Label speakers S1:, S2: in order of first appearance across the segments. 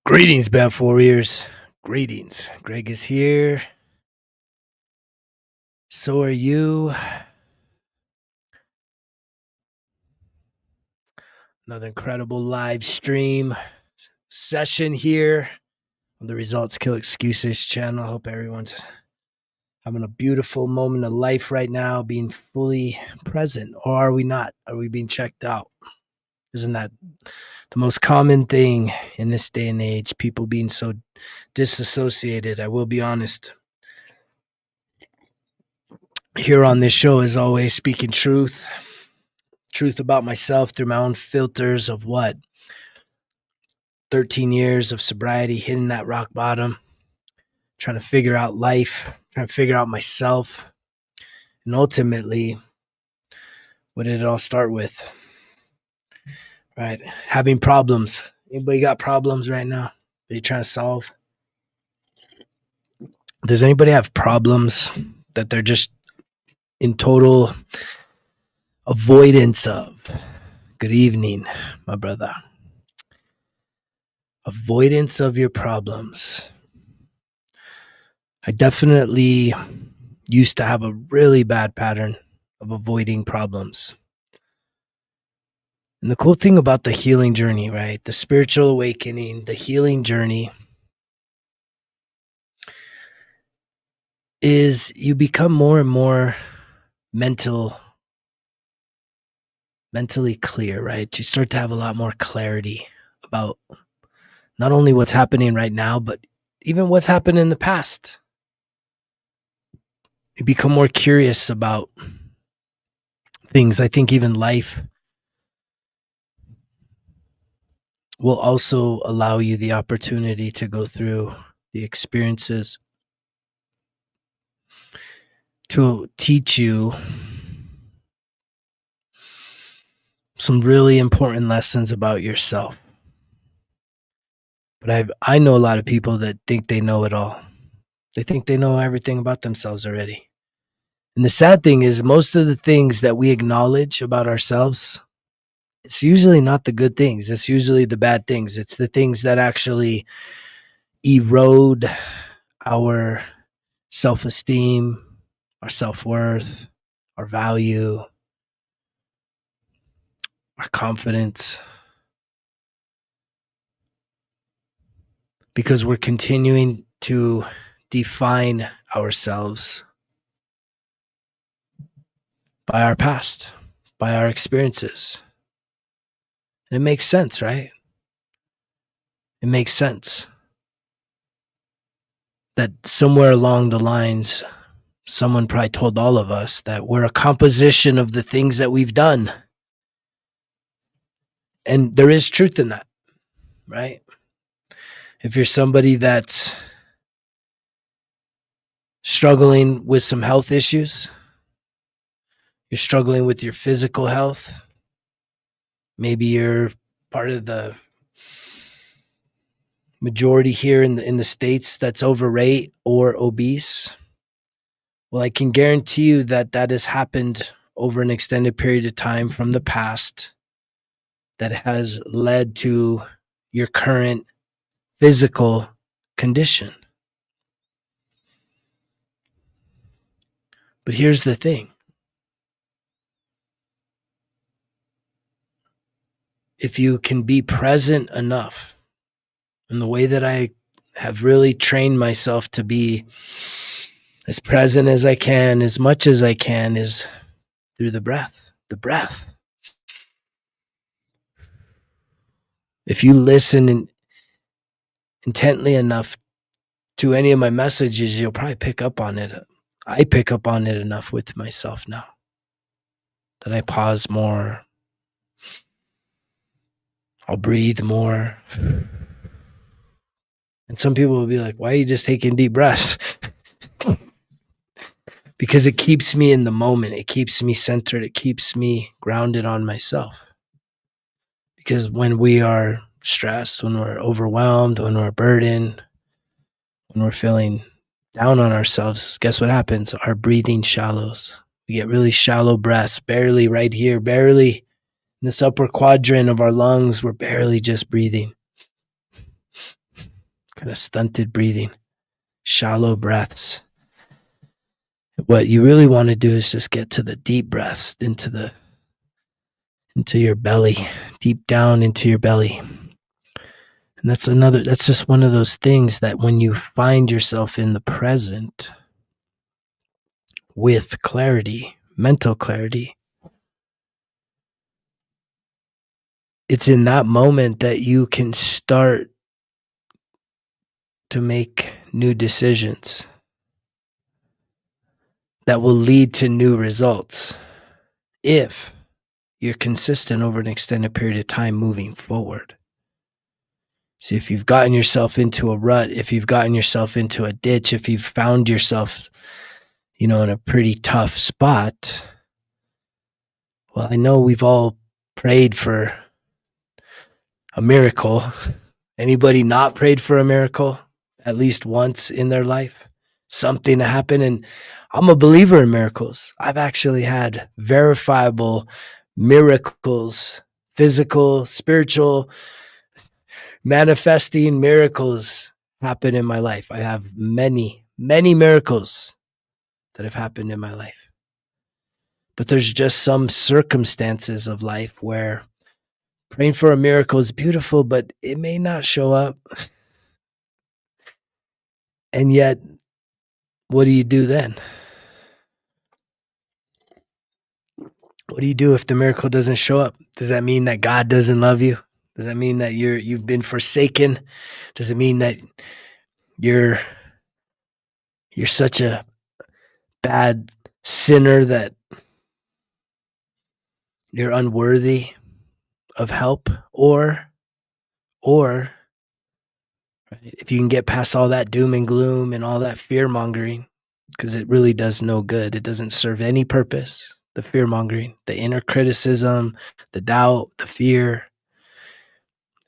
S1: Greetings, Beth Warriors. Greetings. Greg is here. So are you. Another incredible live stream session here on the Results Kill Excuses channel. Hope everyone's having a beautiful moment of life right now, being fully present. Or are we not? Are we being checked out? Isn't that the most common thing in this day and age? People being so disassociated. I will be honest. Here on this show, as always, speaking truth about myself through my own filters of 13 years of sobriety, hitting that rock bottom, trying to figure out life, trying to figure out myself, and ultimately, what did it all start with? Right? Having problems. Anybody got problems right now that you're trying to solve? Does anybody have problems that they're just in total avoidance of? Good evening, my brother. Avoidance of your problems. I definitely used to have a really bad pattern of avoiding problems. And the cool thing about the healing journey, right? The spiritual awakening, the healing journey is you become more and more mentally clear, right? You start to have a lot more clarity about not only what's happening right now, but even what's happened in the past. You become more curious about things. I think even life will also allow you the opportunity to go through the experiences to teach you some really important lessons about yourself. But I know a lot of people that think they know it all. They think they know everything about themselves already. And the sad thing is, most of the things that we acknowledge about ourselves, it's usually not the good things. It's usually the bad things. It's the things that actually erode our self-esteem, our self-worth, our value, our confidence. Because we're continuing to define ourselves by our past, by our experiences. And it makes sense, right? It makes sense that somewhere along the lines, someone probably told all of us that we're a composition of the things that we've done. And there is truth in that, right? If you're somebody that's struggling with some health issues, you're struggling with your physical health, maybe you're part of the majority here in the States that's overweight or obese. Well, I can guarantee you that has happened over an extended period of time from the past that has led to your current physical condition. But here's the thing. If you can be present enough, in the way that I have really trained myself to be as present as I can, as much as I can, is through the breath. The breath. If you listen intently enough to any of my messages, you'll probably pick up on it. I pick up on it enough with myself now that I pause more. I'll breathe more. And some people will be like, why are you just taking deep breaths? Because it keeps me in the moment. It keeps me centered. It keeps me grounded on myself. Because when we are stressed, when we're overwhelmed, when we're burdened, when we're feeling down on ourselves, guess what happens? Our breathing shallows. We get really shallow breaths, barely right here, barely in this upper quadrant of our lungs. We're barely just breathing. kind of stunted breathing, shallow breaths. What you really want to do is just get to the deep breaths into your belly, deep down into your belly. And that's just one of those things that when you find yourself in the present with clarity, mental clarity, it's in that moment that you can start to make new decisions that will lead to new results if you're consistent over an extended period of time moving forward. See, if you've gotten yourself into a rut, if you've gotten yourself into a ditch, if you've found yourself, in a pretty tough spot, well, I know we've all prayed for a miracle. Anybody not prayed for a miracle at least once in their life? Something to happen. And I'm a believer in miracles. I've actually had verifiable miracles, physical, spiritual, manifesting miracles happen in my life. I have many, many miracles that have happened in my life. But there's just some circumstances of life where praying for a miracle is beautiful, but it may not show up. And yet, what do you do then? What do you do if the miracle doesn't show up? Does that mean that God doesn't love you? Does that mean that you've been forsaken? Does it mean that you're such a bad sinner that you're unworthy of help? Or if you can get past all that doom and gloom and all that fear mongering, because it really does no good. It doesn't serve any purpose. The fear mongering, the inner criticism, the doubt, the fear,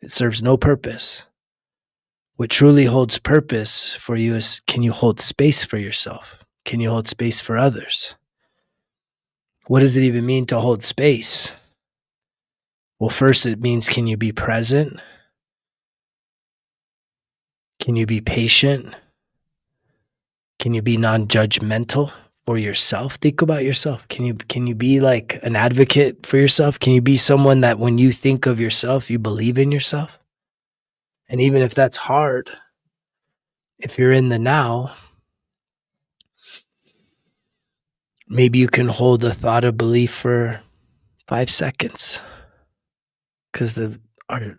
S1: it serves no purpose. What truly holds purpose for you is, can you hold space for yourself? Can you hold space for others? What does it even mean to hold space? Well, first it means, can you be present? Can you be patient? Can you be non-judgmental for yourself? Think about yourself. Can you be like an advocate for yourself? Can you be someone that when you think of yourself, you believe in yourself? And even if that's hard, if you're in the now, maybe you can hold a thought of belief for 5 seconds, because our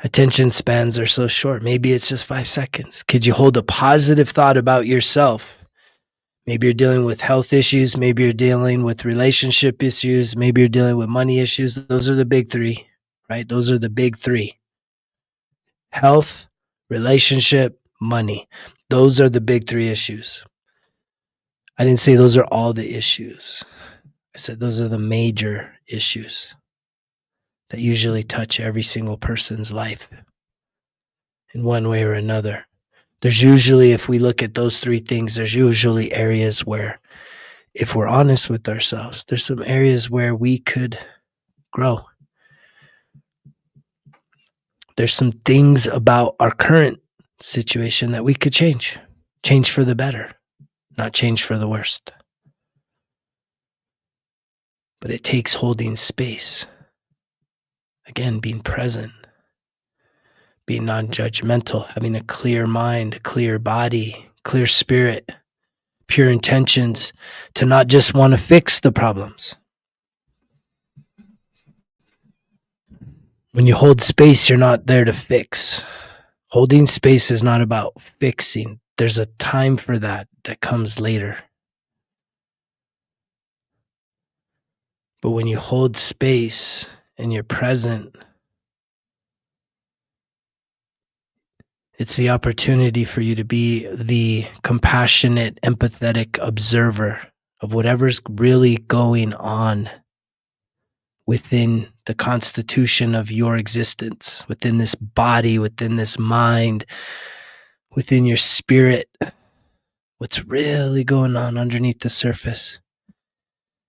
S1: attention spans are so short. Maybe it's just 5 seconds. Could you hold a positive thought about yourself? Maybe you're dealing with health issues. Maybe you're dealing with relationship issues. Maybe you're dealing with money issues. Those are the big three, right? Those are the big three: health, relationship, money. Those are the big three issues. I didn't say those are all the issues. I said those are the major issues that usually touch every single person's life in one way or another. There's usually, if we look at those three things, there's usually areas where, if we're honest with ourselves, there's some areas where we could grow. There's some things about our current situation that we could change for the better, not change for the worst. But it takes holding space. Again, being present, being non-judgmental, having a clear mind, a clear body, clear spirit, pure intentions to not just want to fix the problems. When you hold space, you're not there to fix. Holding space is not about fixing. There's a time for that comes later. But when you hold space and you're present, it's the opportunity for you to be the compassionate, empathetic observer of whatever's really going on within the constitution of your existence, within this body, within this mind, within your spirit. What's really going on underneath the surface?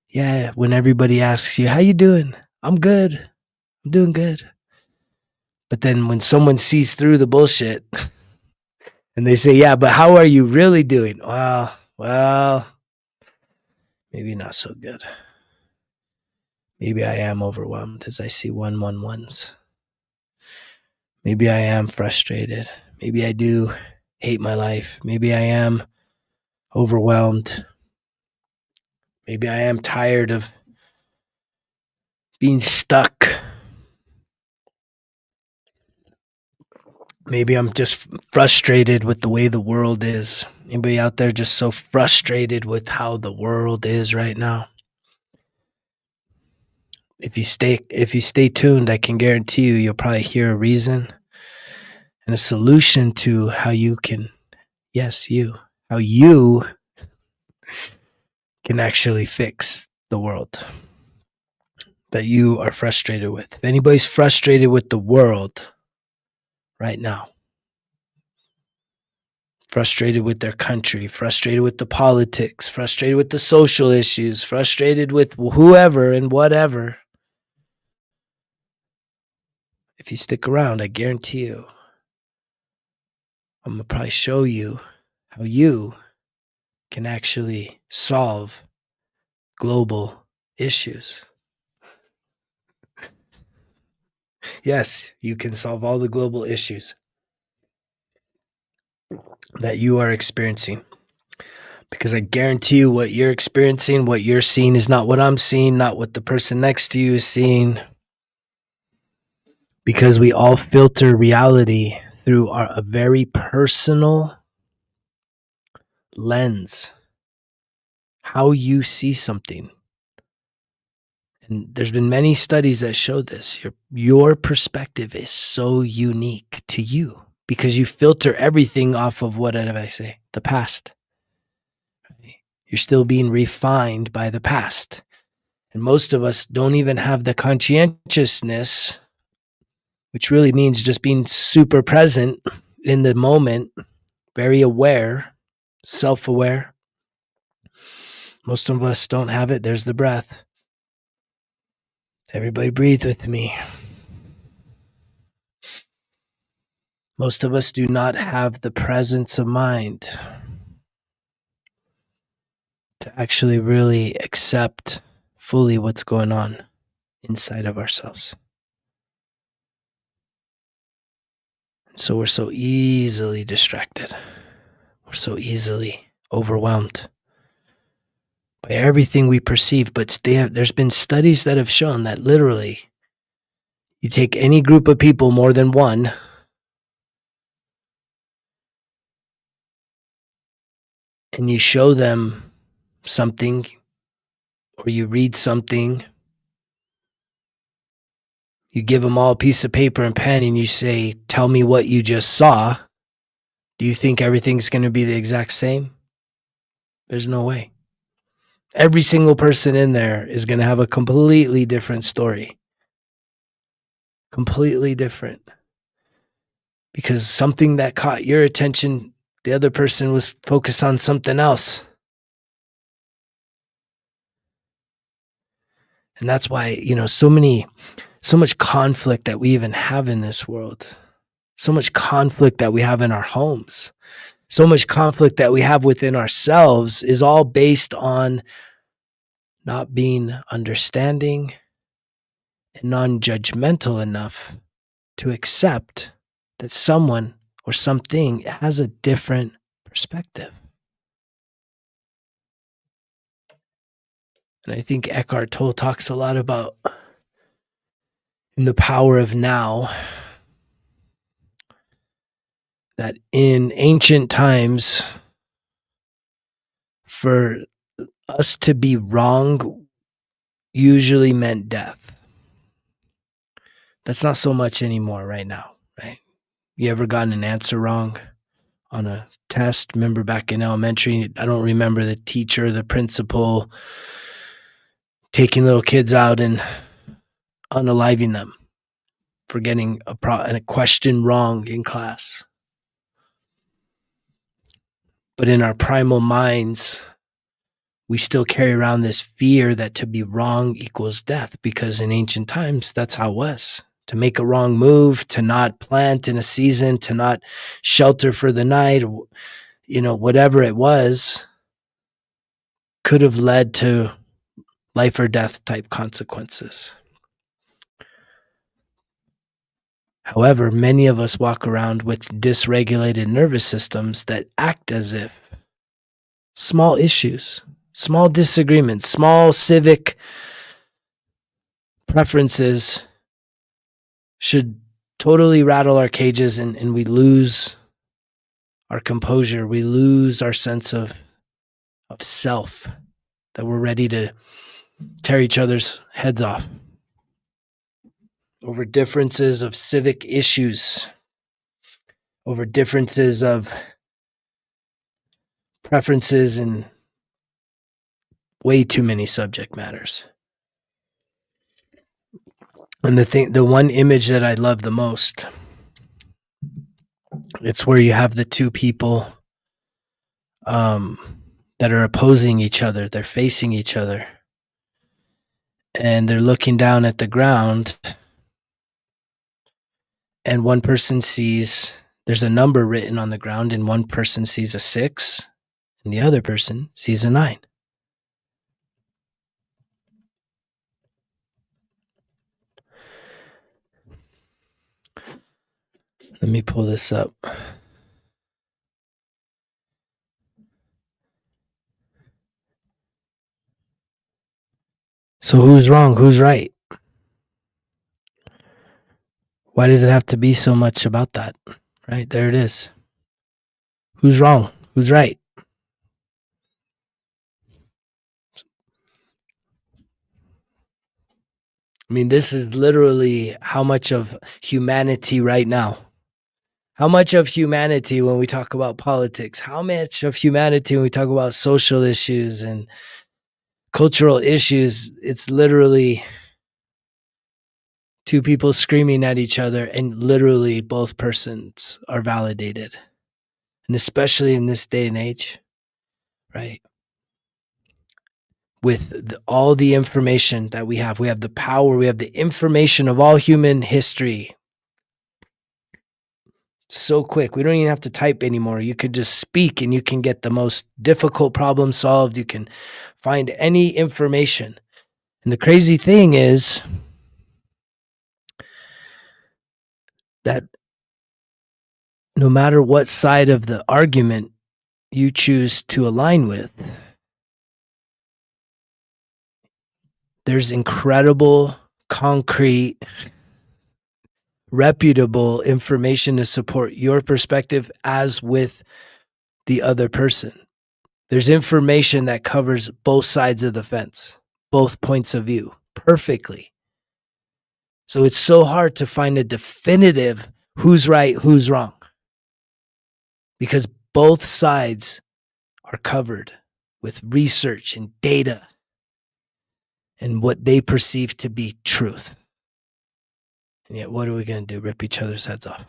S1: Yeah, when everybody asks you, how you doing? I'm good. I'm doing good. But then when someone sees through the bullshit, And they say, yeah, but how are you really doing? Well, maybe not so good. Maybe I am overwhelmed as I see 111s. Maybe I am frustrated. Maybe I do hate my life. Maybe I am overwhelmed. Maybe I am tired of being stuck. Maybe I'm just frustrated with the way the world is. Anybody out there just so frustrated with how the world is right now? If you stay tuned, I can guarantee you'll probably hear a reason and a solution to how you can, how you can actually fix the world that you are frustrated with. If anybody's frustrated with the world right now, frustrated with their country, frustrated with the politics, frustrated with the social issues, frustrated with whoever and whatever, if you stick around, I guarantee you, I'm going to probably show you how you can actually solve global issues. Yes, you can solve all the global issues that you are experiencing. Because I guarantee you what you're experiencing, what you're seeing is not what I'm seeing, not what the person next to you is seeing. Because we all filter reality through a very personal lens. How you see something. And there's been many studies that show this. Your perspective is so unique to you because you filter everything off of, what did I say? The past. You're still being refined by the past. And most of us don't even have the conscientiousness, which really means just being super present in the moment, very aware, self-aware. Most of us don't have it. There's the breath. Everybody breathe with me. Most of us do not have the presence of mind to actually really accept fully what's going on inside of ourselves. So we're so easily distracted. We're so easily overwhelmed by everything we perceive. But there's been studies that have shown that literally you take any group of people, more than one, and you show them something or you read something, you give them all a piece of paper and pen and you say, tell me what you just saw. Do you think everything's going to be the exact same? There's no way. Every single person in there is going to have a completely different story. Completely different. Because something that caught your attention, the other person was focused on something else. And that's why, so much conflict that we even have in this world. So much conflict that we have in our homes. So much conflict that we have within ourselves is all based on not being understanding and non-judgmental enough to accept that someone or something has a different perspective. And I think Eckhart Tolle talks a lot about in the power of now, that in ancient times, for us to be wrong usually meant death. That's not so much anymore right now, right? You ever gotten an answer wrong on a test? Remember back in elementary, I don't remember the teacher, the principal taking little kids out and unaliving them for getting a question wrong in class. But in our primal minds, we still carry around this fear that to be wrong equals death, because in ancient times, that's how it was. to make a wrong move, to not plant in a season, to not shelter for the night, whatever it was, could have led to life or death type consequences. However, many of us walk around with dysregulated nervous systems that act as if small issues, small disagreements, small civic preferences should totally rattle our cages, and we lose our composure. We lose our sense of self, that we're ready to tear each other's heads off over differences of civic issues, over differences of preferences in way too many subject matters. And the one image that I love the most, it's where you have the two people that are opposing each other. They're facing each other, and they're looking down at the ground, and one person sees there's a number written on the ground, and one person sees a 6, and the other person sees a 9. Let me pull this up. So who's wrong? Who's right? Why does it have to be so much about that? Right, there it is. Who's wrong? Who's right? I mean, this is literally how much of humanity right now. How much of humanity when we talk about politics? How much of humanity when we talk about social issues and cultural issues? It's literally two people screaming at each other, and literally both persons are validated. And especially in this day and age, right? With all the information that we have the power, we have the information of all human history. So quick, we don't even have to type anymore. You could just speak and you can get the most difficult problem solved. You can find any information. And the crazy thing is that no matter what side of the argument you choose to align with, there's incredible, concrete, reputable information to support your perspective as with the other person. There's information that covers both sides of the fence, both points of view perfectly. So it's so hard to find a definitive who's right, who's wrong, because both sides are covered with research and data and what they perceive to be truth. And yet, what are we going to do? Rip each other's heads off?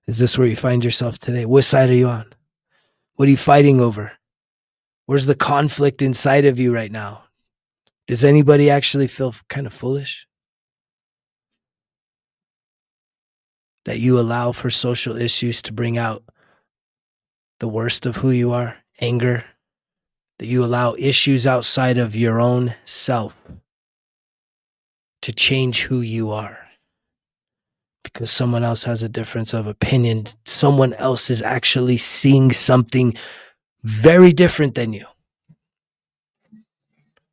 S1: Is this where you find yourself today? What side are you on? What are you fighting over? Where's the conflict inside of you right now? Does anybody actually feel kind of foolish that you allow for social issues to bring out the worst of who you are? Anger, that you allow issues outside of your own self to change who you are because someone else has a difference of opinion. Someone else is actually seeing something very different than you.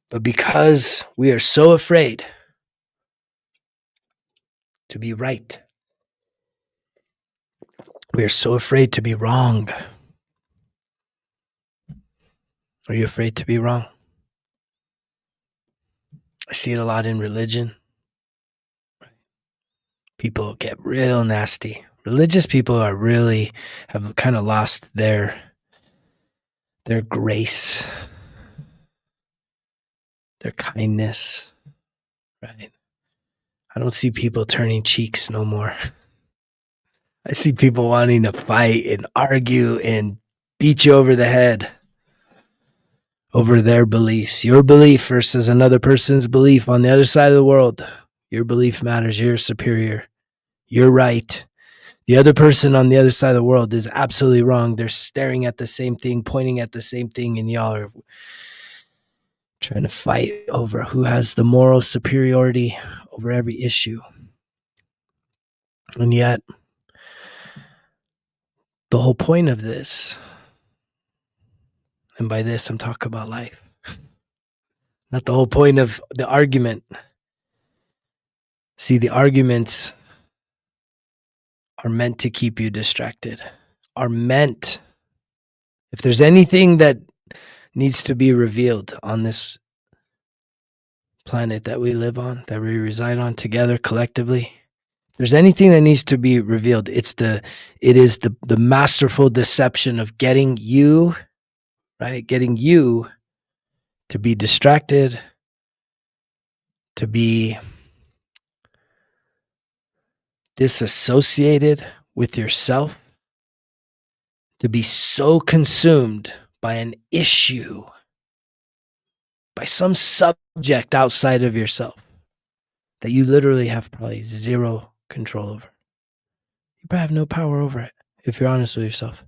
S1: But because we are so afraid to be right, we are so afraid to be wrong. Are you afraid to be wrong? I see it a lot in religion. People get real nasty. Religious people are really have kind of lost their grace, their kindness, right? I don't see people turning cheeks no more. I see people wanting to fight and argue and beat you over the head over their beliefs. Your belief versus another person's belief on the other side of the world. Your belief matters. You're superior. You're right. The other person on the other side of the world is absolutely wrong. They're staring at the same thing, pointing at the same thing, and y'all are trying to fight over who has the moral superiority over every issue. And yet, the whole point of this, and by this I'm talking about life, not the whole point of the argument. See, the arguments are meant to keep you distracted, are meant, if there's anything that needs to be revealed on this planet that we live on, that we reside on together collectively, if there's anything that needs to be revealed, it is the masterful deception of getting you, right? Getting you to be distracted, to be disassociated with yourself, to be so consumed by an issue, by some subject outside of yourself that you literally have probably zero control over. You probably have no power over it if you're honest with yourself.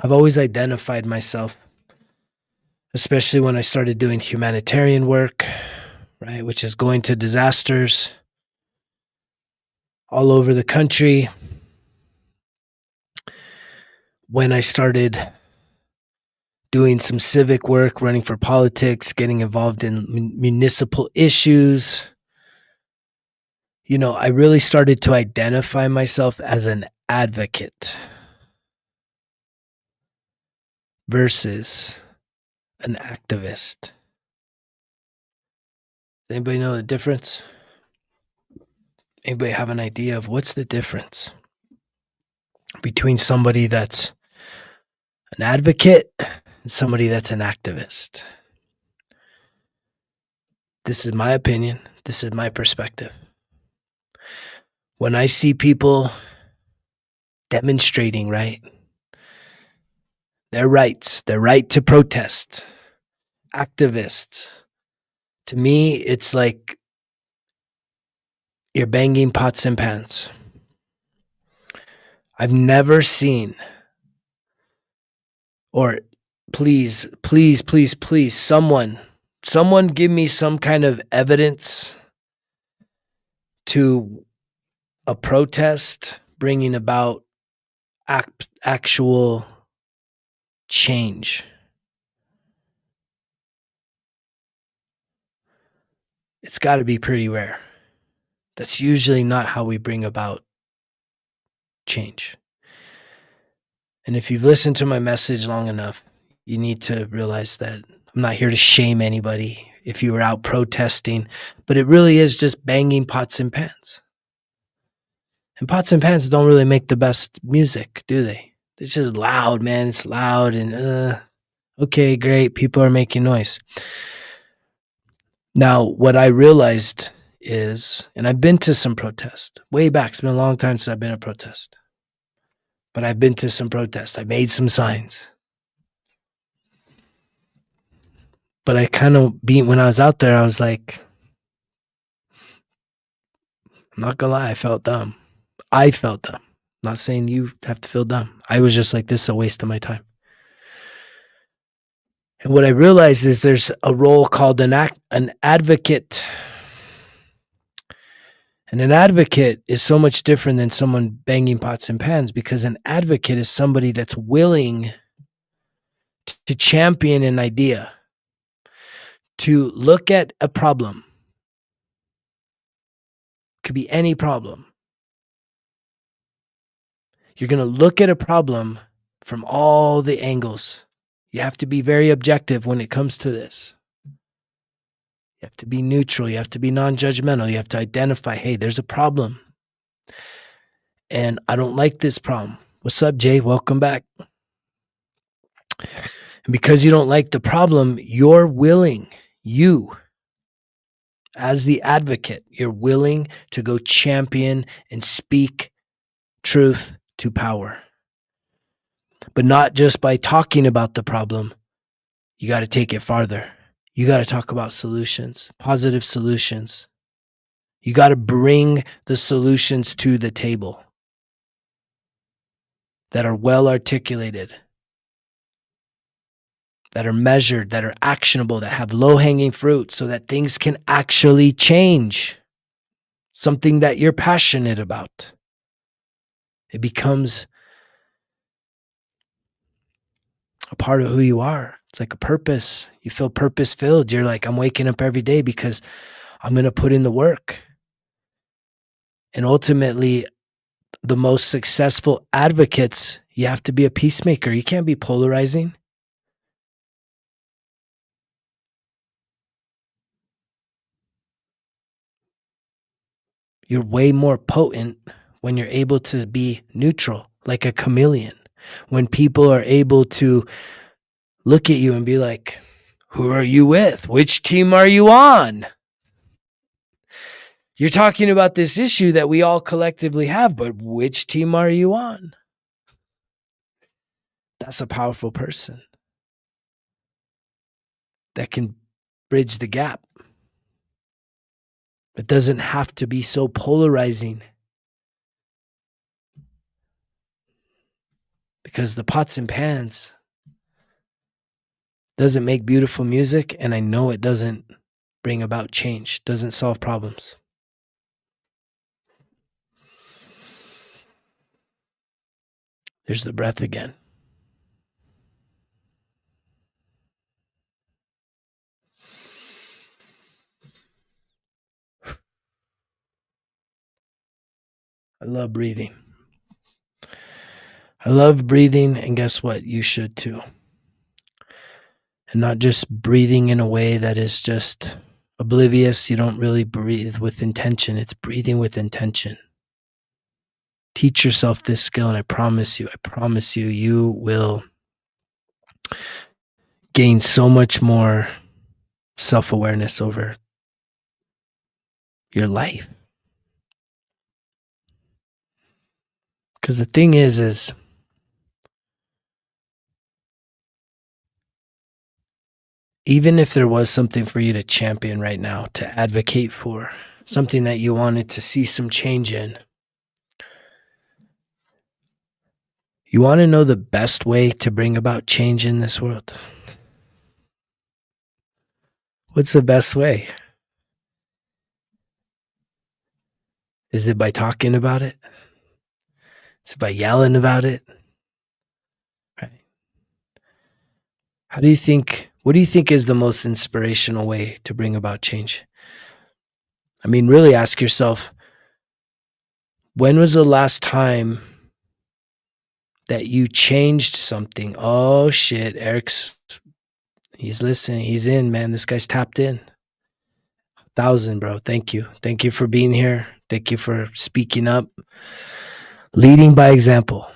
S1: I've always identified myself, especially when I started doing humanitarian work, right, which is going to disasters all over the country. When I started doing some civic work, running for politics, getting involved in municipal issues, I really started to identify myself as an advocate versus an activist. Does anybody know the difference? Anybody have an idea of what's the difference between somebody that's an advocate and somebody that's an activist? This is my opinion. This is my perspective. When I see people demonstrating, right, their rights, their right to protest, activists, to me, it's like you're banging pots and pans. I've never seen, or please, someone give me some kind of evidence to a protest bringing about actual change. It's got to be pretty rare. That's usually not how we bring about change. And if you've listened to my message long enough, you need to realize that I'm not here to shame anybody if you were out protesting, but it really is just banging pots and pans. And pots and pans don't really make the best music, do they? It's just loud, man. It's loud and okay, great. People are making noise. Now, what I realized is, and I've been to some protests way back. It's been a long time since I've been at a protest. But I've been to some protests. I made some signs. But I kind of when I was out there, I was like, I'm not gonna lie, I felt dumb. I'm not saying you have to feel dumb. I was just like, this is a waste of my time. And what I realized is there's a role called an advocate. And an advocate is so much different than someone banging pots and pans, because an advocate is somebody that's willing to champion an idea, to look at a problem. Could be any problem. You're going to look at a problem from all the angles. You have to be very objective when it comes to this. You have to be neutral. You have to be non-judgmental. You have to identify, hey, there's a problem. And I don't like this problem. What's up, Jay? Welcome back. And because you don't like the problem, you're willing, you, as the advocate, you're willing to go champion and speak truth to power. but not just by talking about the problem. You got to take it farther. You got to talk about solutions, positive solutions. You got to bring the solutions to the table that are well articulated, that are measured, that are actionable, that have low-hanging fruit so that things can actually change. Something that you're passionate about. It becomes a part of who you are. It's like a purpose. You feel purpose-filled. You're like, I'm waking up every day because I'm going to put in the work. And ultimately, the most successful advocates, you have to be a peacemaker. You can't be polarizing. You're way more potent when you're able to be neutral, like a chameleon. When people are able to look at you and be like, who are you with? Which team are you on? You're talking about this issue that we all collectively have, but which team are you on? That's a powerful person that can bridge the gap. It doesn't have to be so polarizing. Because the pots and pans doesn't make beautiful music, and I know it doesn't bring about change, doesn't solve problems. There's the breath again. I love breathing. I love breathing, and guess what? You should too. And not just breathing in a way that is just oblivious. You don't really breathe with intention. It's breathing with intention. Teach yourself this skill, and I promise you, you will gain so much more self-awareness over your life. Because the thing is even if there was something for you to champion right now, to advocate for, something that you wanted to see some change in, you want to know the best way to bring about change in this world? What's the best way? Is it by talking about it? Is it by yelling about it? Right. What do you think is the most inspirational way to bring about change? I mean, really ask yourself, when was the last time that you changed something? Oh shit, he's listening. He's in, man. This guy's tapped in. 1,000, bro. Thank you. Thank you for being here. Thank you for speaking up. Leading by example.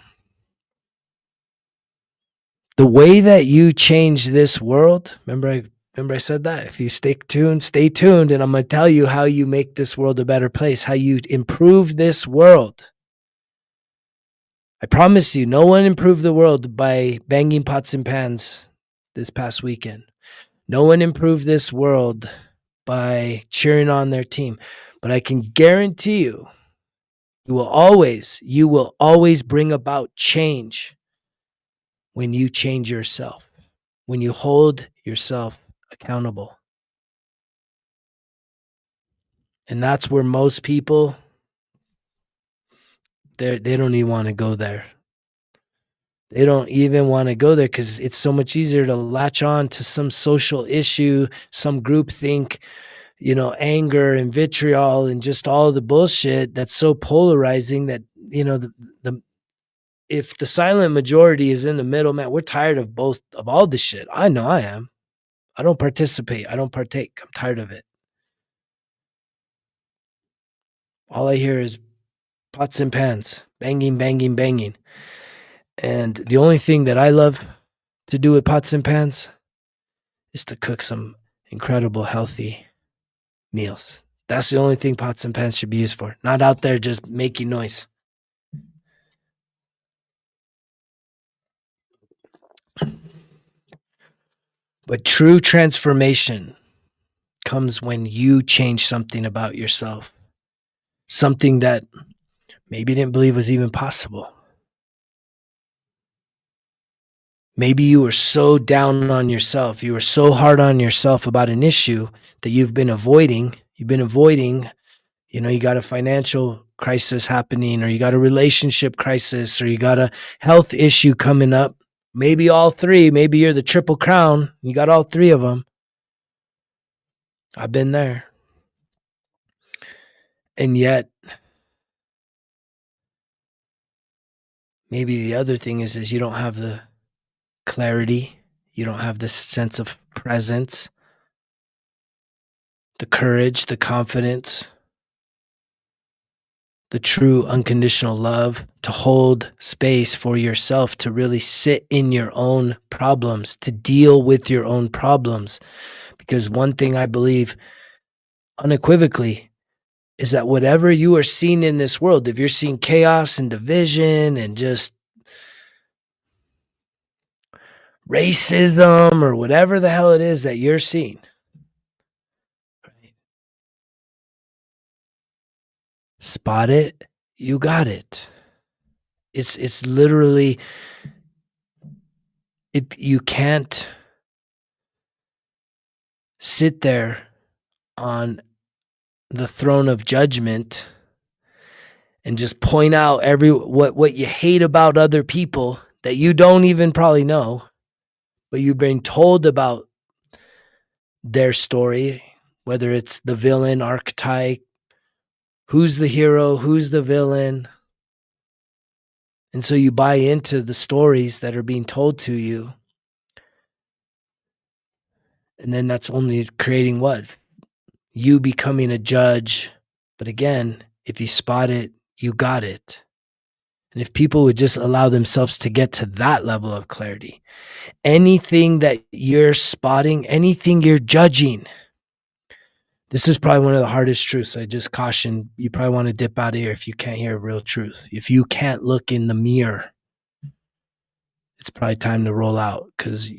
S1: The way that you change this world, remember I said that? If you stay tuned, and I'm going to tell you how you make this world a better place, how you improve this world. I promise you, no one improved the world by banging pots and pans this past weekend. No one improved this world by cheering on their team. But I can guarantee you, you will always bring about change when you change yourself, when you hold yourself accountable. And that's where most people, they don't even want to go there. They don't even want to go there because it's so much easier to latch on to some social issue, some groupthink, anger and vitriol and just all the bullshit that's so polarizing that, if the silent majority is in the middle, man, we're tired of all this shit. I know I am. I don't participate. I don't partake. I'm tired of it. All I hear is pots and pans, banging, banging, banging. And the only thing that I love to do with pots and pans is to cook some incredible, healthy meals. That's the only thing pots and pans should be used for. Not out there just making noise. But true transformation comes when you change something about yourself, something that maybe you didn't believe was even possible. Maybe you were so down on yourself, you were so hard on yourself about an issue that you've been avoiding. You got a financial crisis happening, or you got a relationship crisis, or you got a health issue coming up. Maybe all three. Maybe you're the triple crown. You got all three of them. I've been there. And yet, maybe the other thing is you don't have the clarity. You don't have the sense of presence, the courage, the confidence, the true unconditional love to hold space for yourself, to really sit in your own problems, to deal with your own problems. Because one thing I believe unequivocally is that whatever you are seeing in this world, if you're seeing chaos and division and just racism or whatever the hell it is that you're seeing, spot it, you got it. It's literally you can't sit there on the throne of judgment and just point out what you hate about other people that you don't even probably know, but you've been told about their story, whether it's the villain archetype, who's the hero, who's the villain. And so you buy into the stories that are being told to you. And then that's only creating what? You becoming a judge. But again, if you spot it, you got it. And if people would just allow themselves to get to that level of clarity, anything that you're spotting, anything you're judging, this is probably one of the hardest truths. I just caution, you probably want to dip out of here if you can't hear real truth. If you can't look in the mirror, it's probably time to roll out, because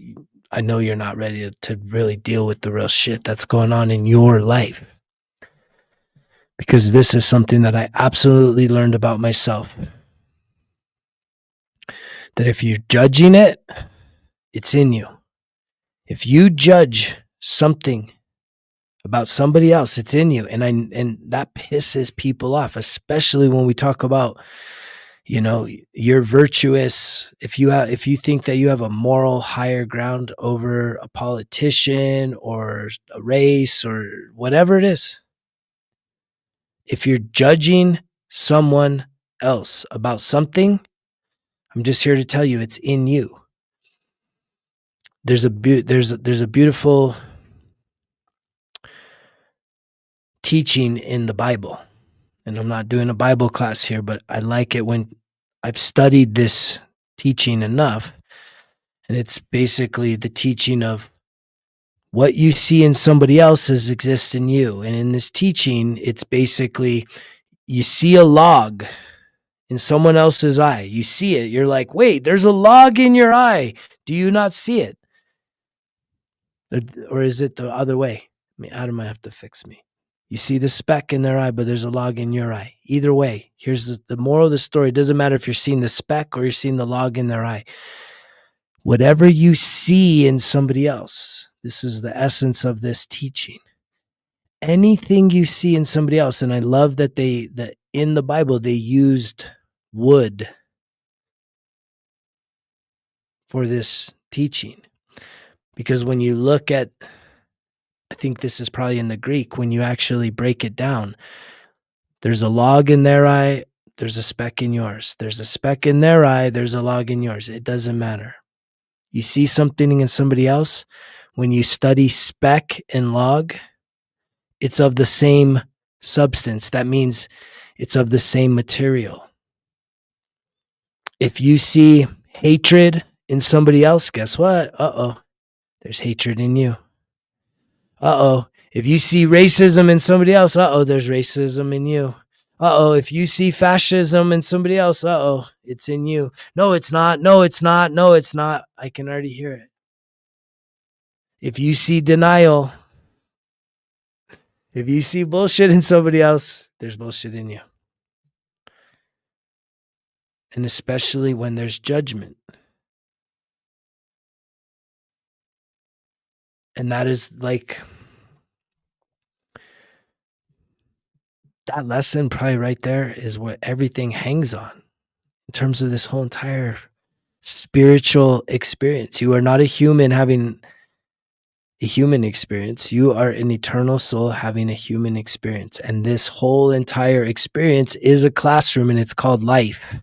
S1: I know you're not ready to really deal with the real shit that's going on in your life. Because this is something that I absolutely learned about myself. That if you're judging it, it's in you. If you judge something about somebody else, it's in you. And that pisses people off, especially when we talk about, you're virtuous. If you think that you have a moral higher ground over a politician or a race or whatever it is, if you're judging someone else about something, I'm just here to tell you it's in you. There's a beautiful teaching in the Bible. And I'm not doing a Bible class here, but I like it when I've studied this teaching enough. And it's basically the teaching of what you see in somebody else's exists in you. And in this teaching, it's basically you see a log in someone else's eye. You see it. You're like, wait, there's a log in your eye. Do you not see it? Or is it the other way? Adam might have to fix me. You see the speck in their eye, but there's a log in your eye. Either way, here's the moral of the story. It doesn't matter if you're seeing the speck or you're seeing the log in their eye. Whatever you see in somebody else, this is the essence of this teaching. Anything you see in somebody else, and I love that that in the Bible they used wood for this teaching. Because when you look at, I think this is probably in the Greek, when you actually break it down, there's a log in their eye, there's a speck in yours. There's a speck in their eye, there's a log in yours. It doesn't matter. You see something in somebody else, when you study speck and log, it's of the same substance. That means it's of the same material. If you see hatred in somebody else, guess what? There's hatred in you. If you see racism in somebody else, there's racism in you. If you see fascism in somebody else, it's in you. No, it's not. No, it's not. No, it's not. I can already hear it. If you see denial, if you see bullshit in somebody else, there's bullshit in you. And especially when there's judgment. And that is like, that lesson probably right there is what everything hangs on in terms of this whole entire spiritual experience. You are not a human having a human experience. You are an eternal soul having a human experience. And this whole entire experience is a classroom, and it's called life.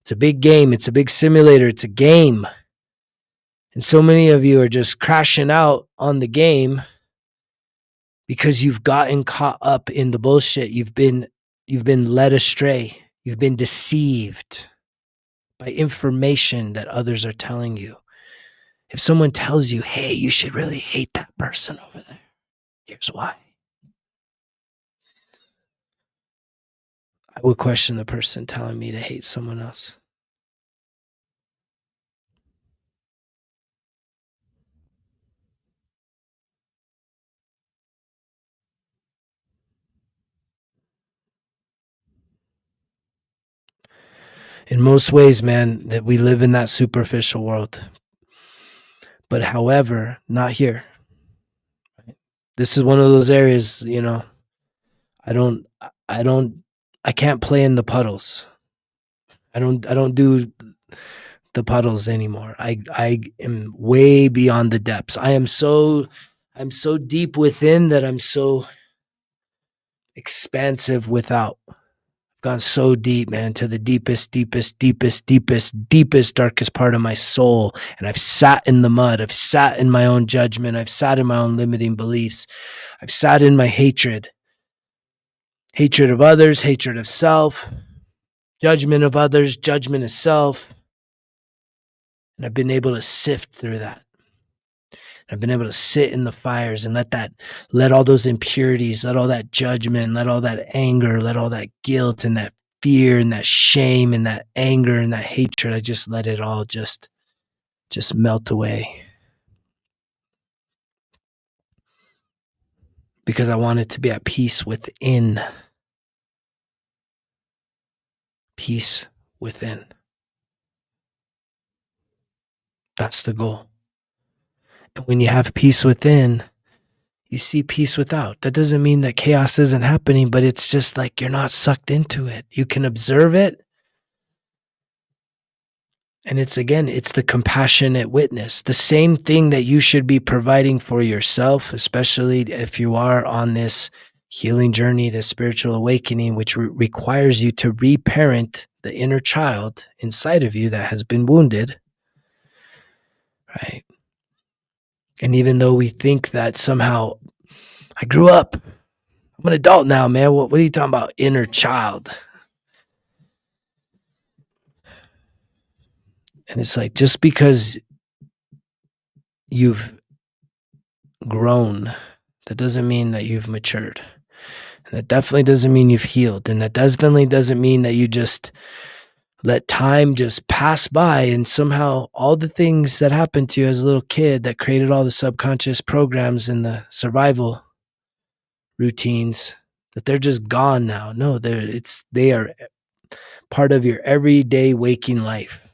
S1: It's a big game. It's a big simulator. It's a game. And so many of you are just crashing out on the game because you've gotten caught up in the bullshit. You've been led astray. You've been deceived by information that others are telling you. If someone tells you, hey, you should really hate that person over there, here's why. I would question the person telling me to hate someone else. In most ways, man, that we live in that superficial world. But however, not here. This is one of those areas, I can't play in the puddles. I don't do the puddles anymore. I am way beyond the depths. I'm so deep within that I'm so expansive without. I've gone so deep, man, to the deepest, darkest part of my soul. And I've sat in the mud. I've sat in my own judgment. I've sat in my own limiting beliefs. I've sat in my hatred of others, hatred of self, judgment of others, judgment of self. And I've been able to sift through that. I've been able to sit in the fires and let all those impurities, let all that judgment, let all that anger, let all that guilt and that fear and that shame and that anger and that hatred. I just let it all just melt away. Because I wanted to be at peace within. Peace within. That's the goal. And when you have peace within, you see peace without. That doesn't mean that chaos isn't happening, but it's just like you're not sucked into it. You can observe it. And it's the compassionate witness. The same thing that you should be providing for yourself, especially if you are on this healing journey, this spiritual awakening, which requires you to reparent the inner child inside of you that has been wounded. Right? And even though we think that somehow I grew up, I'm an adult now, man. What are you talking about? Inner child. And it's like, just because you've grown, that doesn't mean that you've matured. And that definitely doesn't mean you've healed. And that definitely doesn't mean that you just let time just pass by and somehow all the things that happened to you as a little kid that created all the subconscious programs and the survival routines, that they're just gone now. No, they are part of your everyday waking life.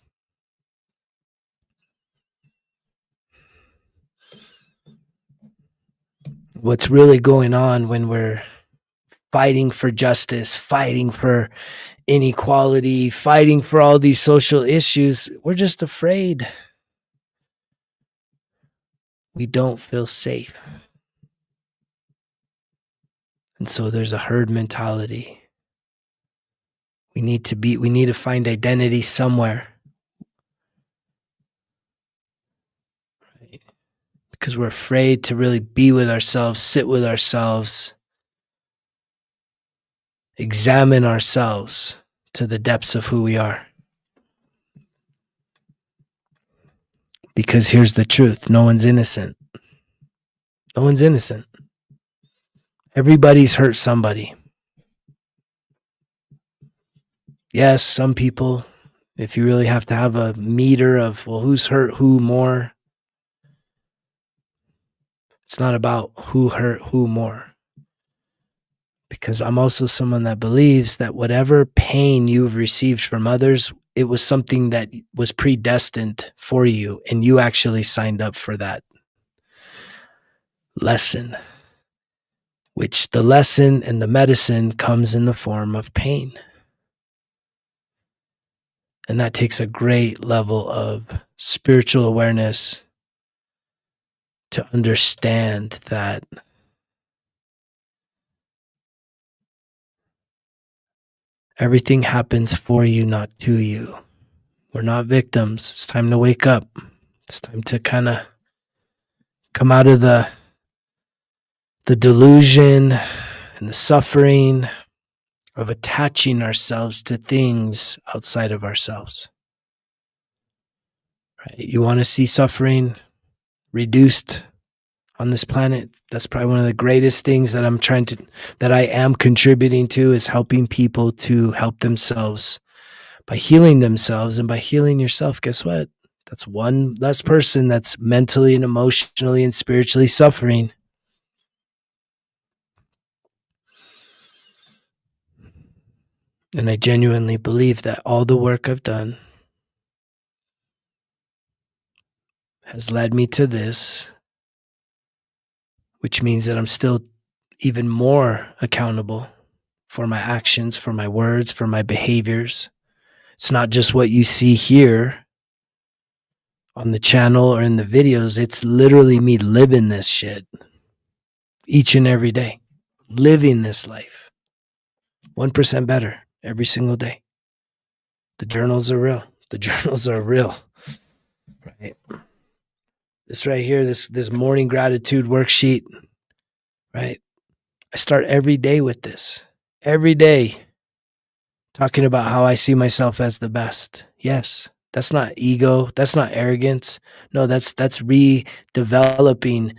S1: What's really going on when we're fighting for justice, fighting for inequality, fighting for all these social issues, we're just afraid. We don't feel safe. And so there's a herd mentality. We need to find identity somewhere. Right? Because we're afraid to really be with ourselves, sit with ourselves, examine ourselves to the depths of who we are. Because here's the truth. No one's innocent. No one's innocent. Everybody's hurt somebody. Yes, some people, if you really have to have a meter of, well, who's hurt who more, It's not about who hurt who more. Because I'm also someone that believes that whatever pain you've received from others, it was something that was predestined for you, and you actually signed up for that lesson, which the lesson and the medicine comes in the form of pain. And that takes a great level of spiritual awareness to understand that everything happens for you, not to you. We're not victims. It's time to wake up. It's time to kind of come out of the delusion and the suffering of attaching ourselves to things outside of ourselves. Right? You want to see suffering reduced on this planet? That's probably one of the greatest things that I am contributing to, is helping people to help themselves by healing themselves. And by healing yourself, guess what? That's one less person that's mentally and emotionally and spiritually suffering. And I genuinely believe that all the work I've done has led me to this, which means that I'm still even more accountable for my actions, for my words, for my behaviors. It's not just what you see here on the channel or in the videos. It's literally me living this shit each and every day, living this life 1% better every single day. The journals are real. The journals are real. Right. This right here, this morning gratitude worksheet, right? I start every day with this. Every day talking about how I see myself as the best. Yes. That's not ego. That's not arrogance. No, that's redeveloping.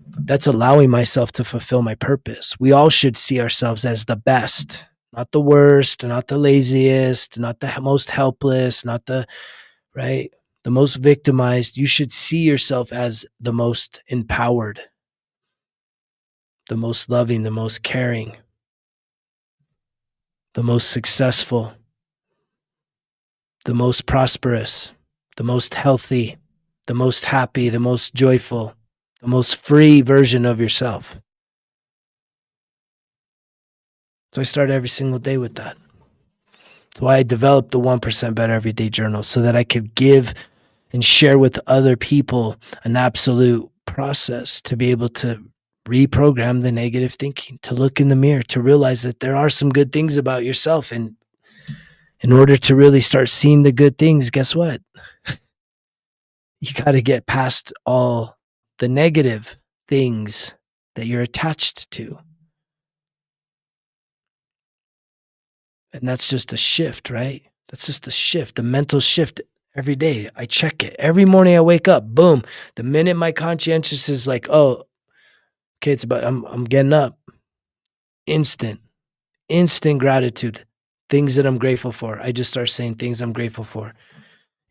S1: That's allowing myself to fulfill my purpose. We all should see ourselves as the best, not the worst, not the laziest, not the most helpless, not the right, the most victimized. You should see yourself as the most empowered, the most loving, the most caring, the most successful, the most prosperous, the most healthy, the most happy, the most joyful, the most free version of yourself. So I start every single day with that. That's why I developed the 1% Better Everyday Journal, so that I could give and share with other people an absolute process to be able to reprogram the negative thinking, to look in the mirror, to realize that there are some good things about yourself. And in order to really start seeing the good things, guess what? You got to get past all the negative things that you're attached to. And that's just a shift, right? That's just a shift, a mental shift. Every day I check it. Every morning I wake up, boom. The minute my conscientious is like, oh, okay, it's about, I'm getting up. Instant gratitude. Things that I'm grateful for. I just start saying things I'm grateful for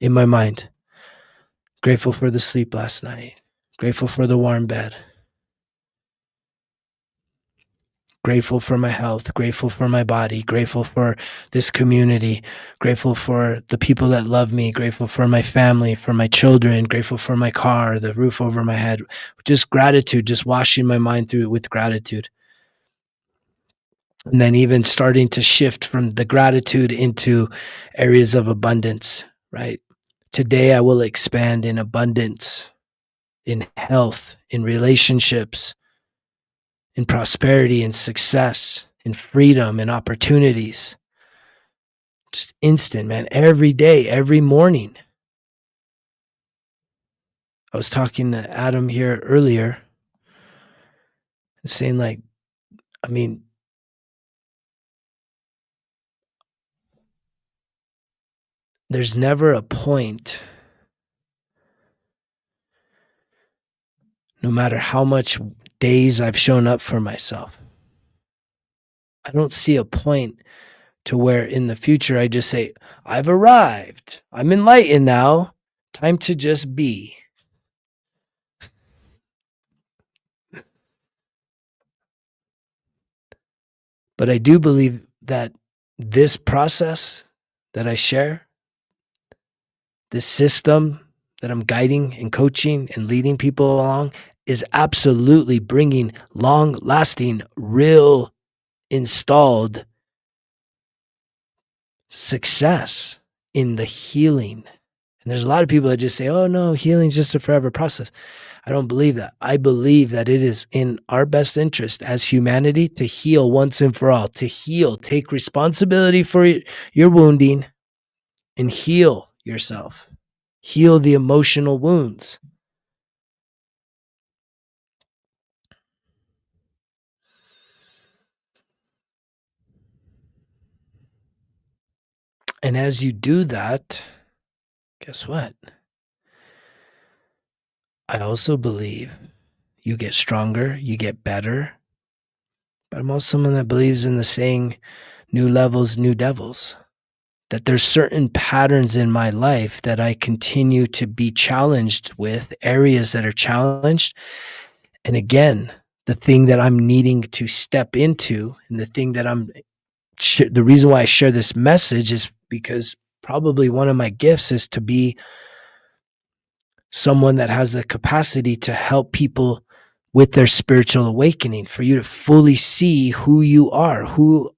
S1: in my mind. Grateful for the sleep last night. Grateful for the warm bed. Grateful for my health, grateful for my body, grateful for this community, grateful for the people that love me, grateful for my family, for my children, grateful for my car, the roof over my head. Just gratitude, just washing my mind through it with gratitude. And then even starting to shift from the gratitude into areas of abundance, right? Today I will expand in abundance, in health, in relationships, in prosperity, in success, in freedom, in opportunities. Just instant, man. Every day, every morning. I was talking to Adam here earlier, saying like, I mean, there's never a point, no matter how much days I've shown up for myself, I don't see a point to where in the future I just say, I've arrived. I'm enlightened now. Time to just be. But I do believe that this process that I share, this system that I'm guiding and coaching and leading people along, is absolutely bringing long lasting, real, installed success in the healing. And there's a lot of people that just say, oh no, healing's just a forever process. I don't believe that. I believe that it is in our best interest as humanity to heal once and for all, to heal, take responsibility for your wounding and heal yourself, heal the emotional wounds. And as you do that, guess what? I also believe you get stronger, you get better. But I'm also someone that believes in the saying, new levels, new devils. That there's certain patterns in my life that I continue to be challenged with, areas that are challenged. And again, the thing that I'm needing to step into, and the thing that the reason why I share this message is because probably one of my gifts is to be someone that has the capacity to help people with their spiritual awakening, for you to fully see who you are, who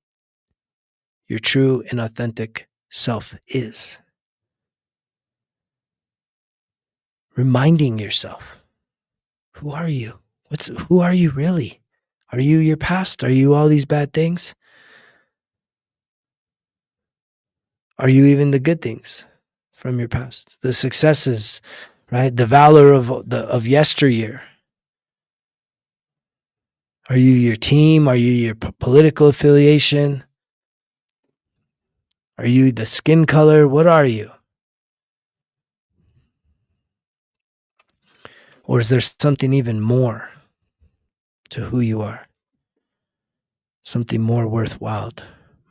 S1: your true and authentic self is. Reminding yourself, who are you? Who are you really? Are you your past? Are you all these bad things? Are you even the good things from your past? The successes, right? The valor of yesteryear. Are you your team? Are you your political affiliation? Are you the skin color? What are you? Or is there something even more to who you are? Something more worthwhile,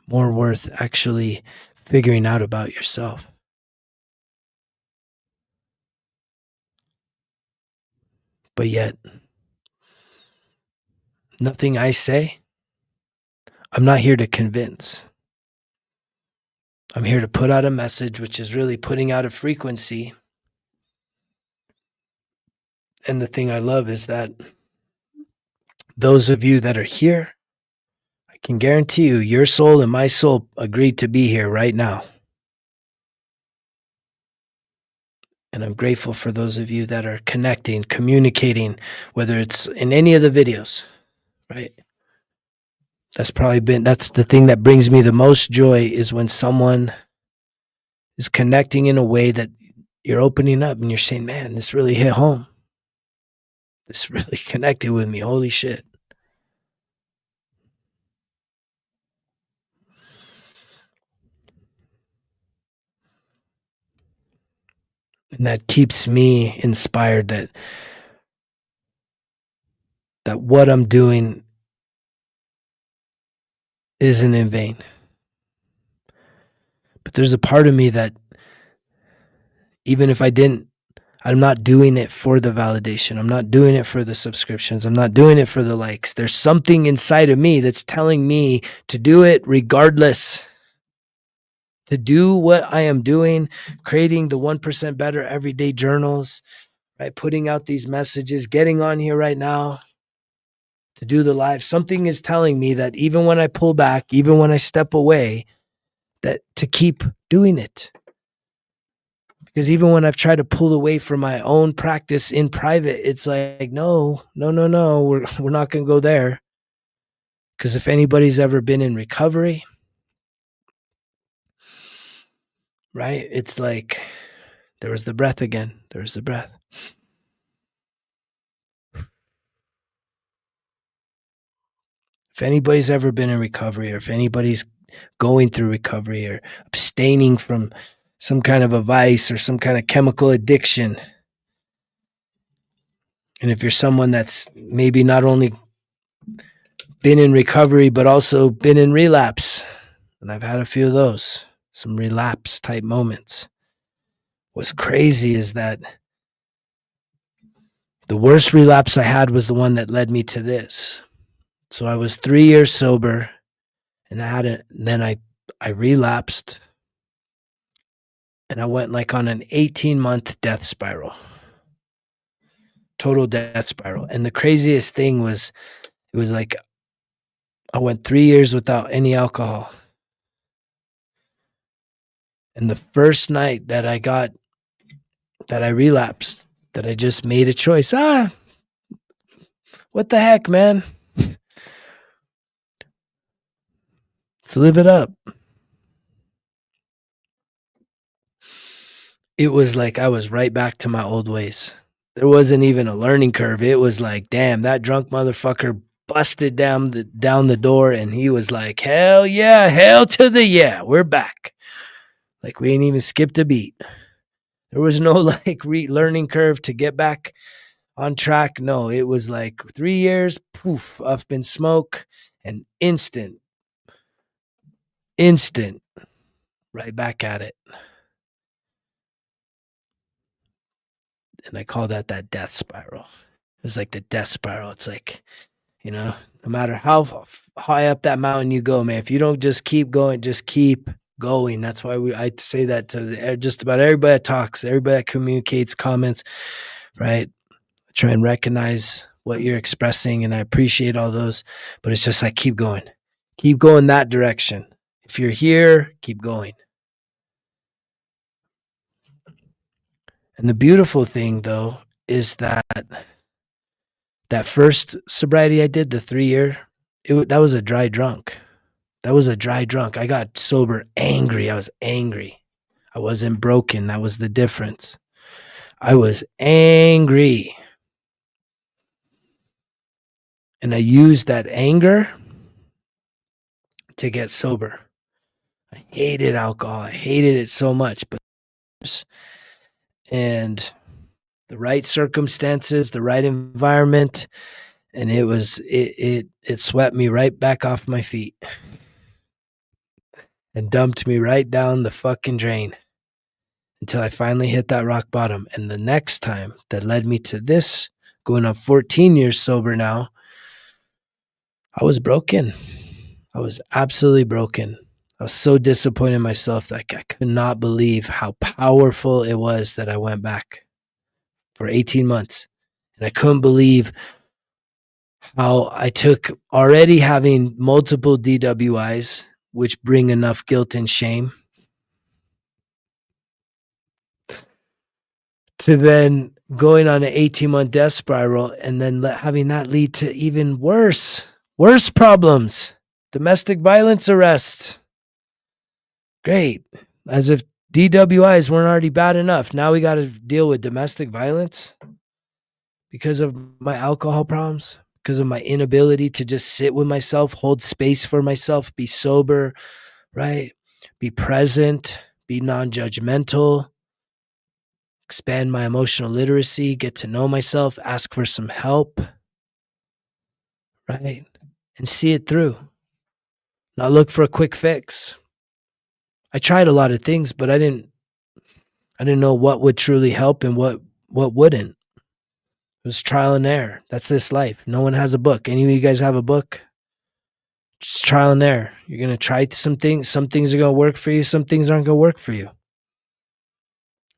S1: more worth actually figuring out about yourself. But yet, nothing I say, I'm not here to convince. I'm here to put out a message, which is really putting out a frequency. And the thing I love is that those of you that are here, I can guarantee you, your soul and my soul agreed to be here right now. And I'm grateful for those of you that are connecting, communicating, whether it's in any of the videos, right? That's the thing that brings me the most joy, is when someone is connecting in a way that you're opening up and you're saying, man, this really hit home. This really connected with me. Holy shit. And that keeps me inspired that what I'm doing isn't in vain. But there's a part of me that, even if I'm not doing it for the validation. I'm not doing it for the subscriptions. I'm not doing it for the likes. There's something inside of me that's telling me to do it regardless. To do what I am doing, creating the 1% Better everyday journals, right? Putting out these messages, getting on here right now to do the live. Something is telling me that even when I pull back, even when I step away, that to keep doing it. Because even when I've tried to pull away from my own practice in private, it's like, no, we're not going to go there. Because if anybody's ever been in recovery, right, it's like, there was the breath again. There's the breath. If anybody's ever been in recovery, or if anybody's going through recovery, or abstaining from some kind of a vice or some kind of chemical addiction, and if you're someone that's maybe not only been in recovery, but also been in relapse, and I've had a few of those, some relapse type moments. What's crazy is that the worst relapse I had was the one that led me to this. So I was 3 years sober, And then I relapsed, and I went like on an 18-month death spiral, total death spiral. And the craziest thing was, it was like I went 3 years without any alcohol. And the first night that I relapsed, that I just made a choice. What the heck, man? Let's live it up. It was like I was right back to my old ways. There wasn't even a learning curve. It was like, damn, that drunk motherfucker busted down the door, and he was like, hell yeah, hell to the yeah, we're back. Like we ain't even skipped a beat. There was no like learning curve to get back on track. No, it was like 3 years, poof, up in smoke, and instant, right back at it. And I call that death spiral. It was like the death spiral. It's like, no matter how high up that mountain you go, man, if you don't just keep going, just keep going. That's why I say that to just about everybody that talks, everybody that communicates, comments, right? I try and recognize what you're expressing, and I appreciate all those, but it's just like, keep going that direction. If you're here, keep going. And the beautiful thing, though, is that first sobriety I did, the 3 year, that was a dry drunk. I got sober angry. I was angry. I wasn't broken. That was the difference. I was angry. And I used that anger to get sober. I hated alcohol. I hated it so much. And the right circumstances, the right environment, and it swept me right back off my feet and dumped me right down the fucking drain until I finally hit that rock bottom. And the next time that led me to this, going on 14 years sober now, I was broken. I was absolutely broken. I was so disappointed in myself that I could not believe how powerful it was that I went back for 18 months. And I couldn't believe how I took already having multiple DWIs, which bring enough guilt and shame, to then going on an 18-month death spiral, and then having that lead to even worse problems, domestic violence arrests. Great. As if DWIs weren't already bad enough. Now we got to deal with domestic violence because of my alcohol problems, because of my inability to just sit with myself, hold space for myself, be sober, right? Be present, be non-judgmental, expand my emotional literacy, get to know myself, ask for some help, right? And see it through. Not look for a quick fix. I tried a lot of things, but I didn't know what would truly help and what wouldn't. It was trial and error. That's this life. No one has a book. Any of you guys have a book? Just trial and error. You're going to try some things. Some things are going to work for you. Some things aren't going to work for you.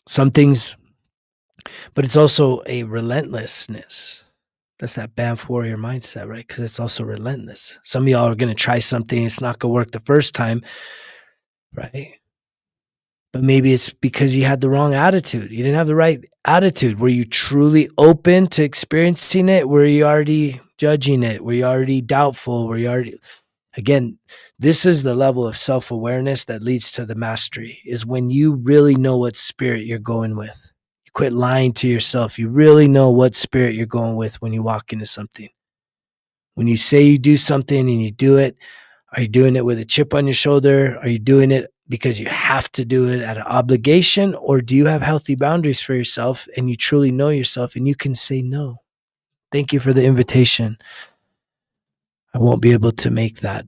S1: Some things, but it's also a relentlessness. That's that Banff warrior mindset, right? Because it's also relentless. Some of y'all are going to try something. It's not going to work the first time, right? But maybe it's because you had the wrong attitude. You didn't have the right attitude. Were you truly open to experiencing it? Were you already judging it? Were you already doubtful? Were you already... Again, this is the level of self-awareness that leads to the mastery, is when you really know what spirit you're going with. You quit lying to yourself. You really know what spirit you're going with when you walk into something. When you say you do something and you do it, are you doing it with a chip on your shoulder? Are you doing it because you have to do it at an obligation? Or do you have healthy boundaries for yourself and you truly know yourself and you can say no? Thank you for the invitation. I won't be able to make that.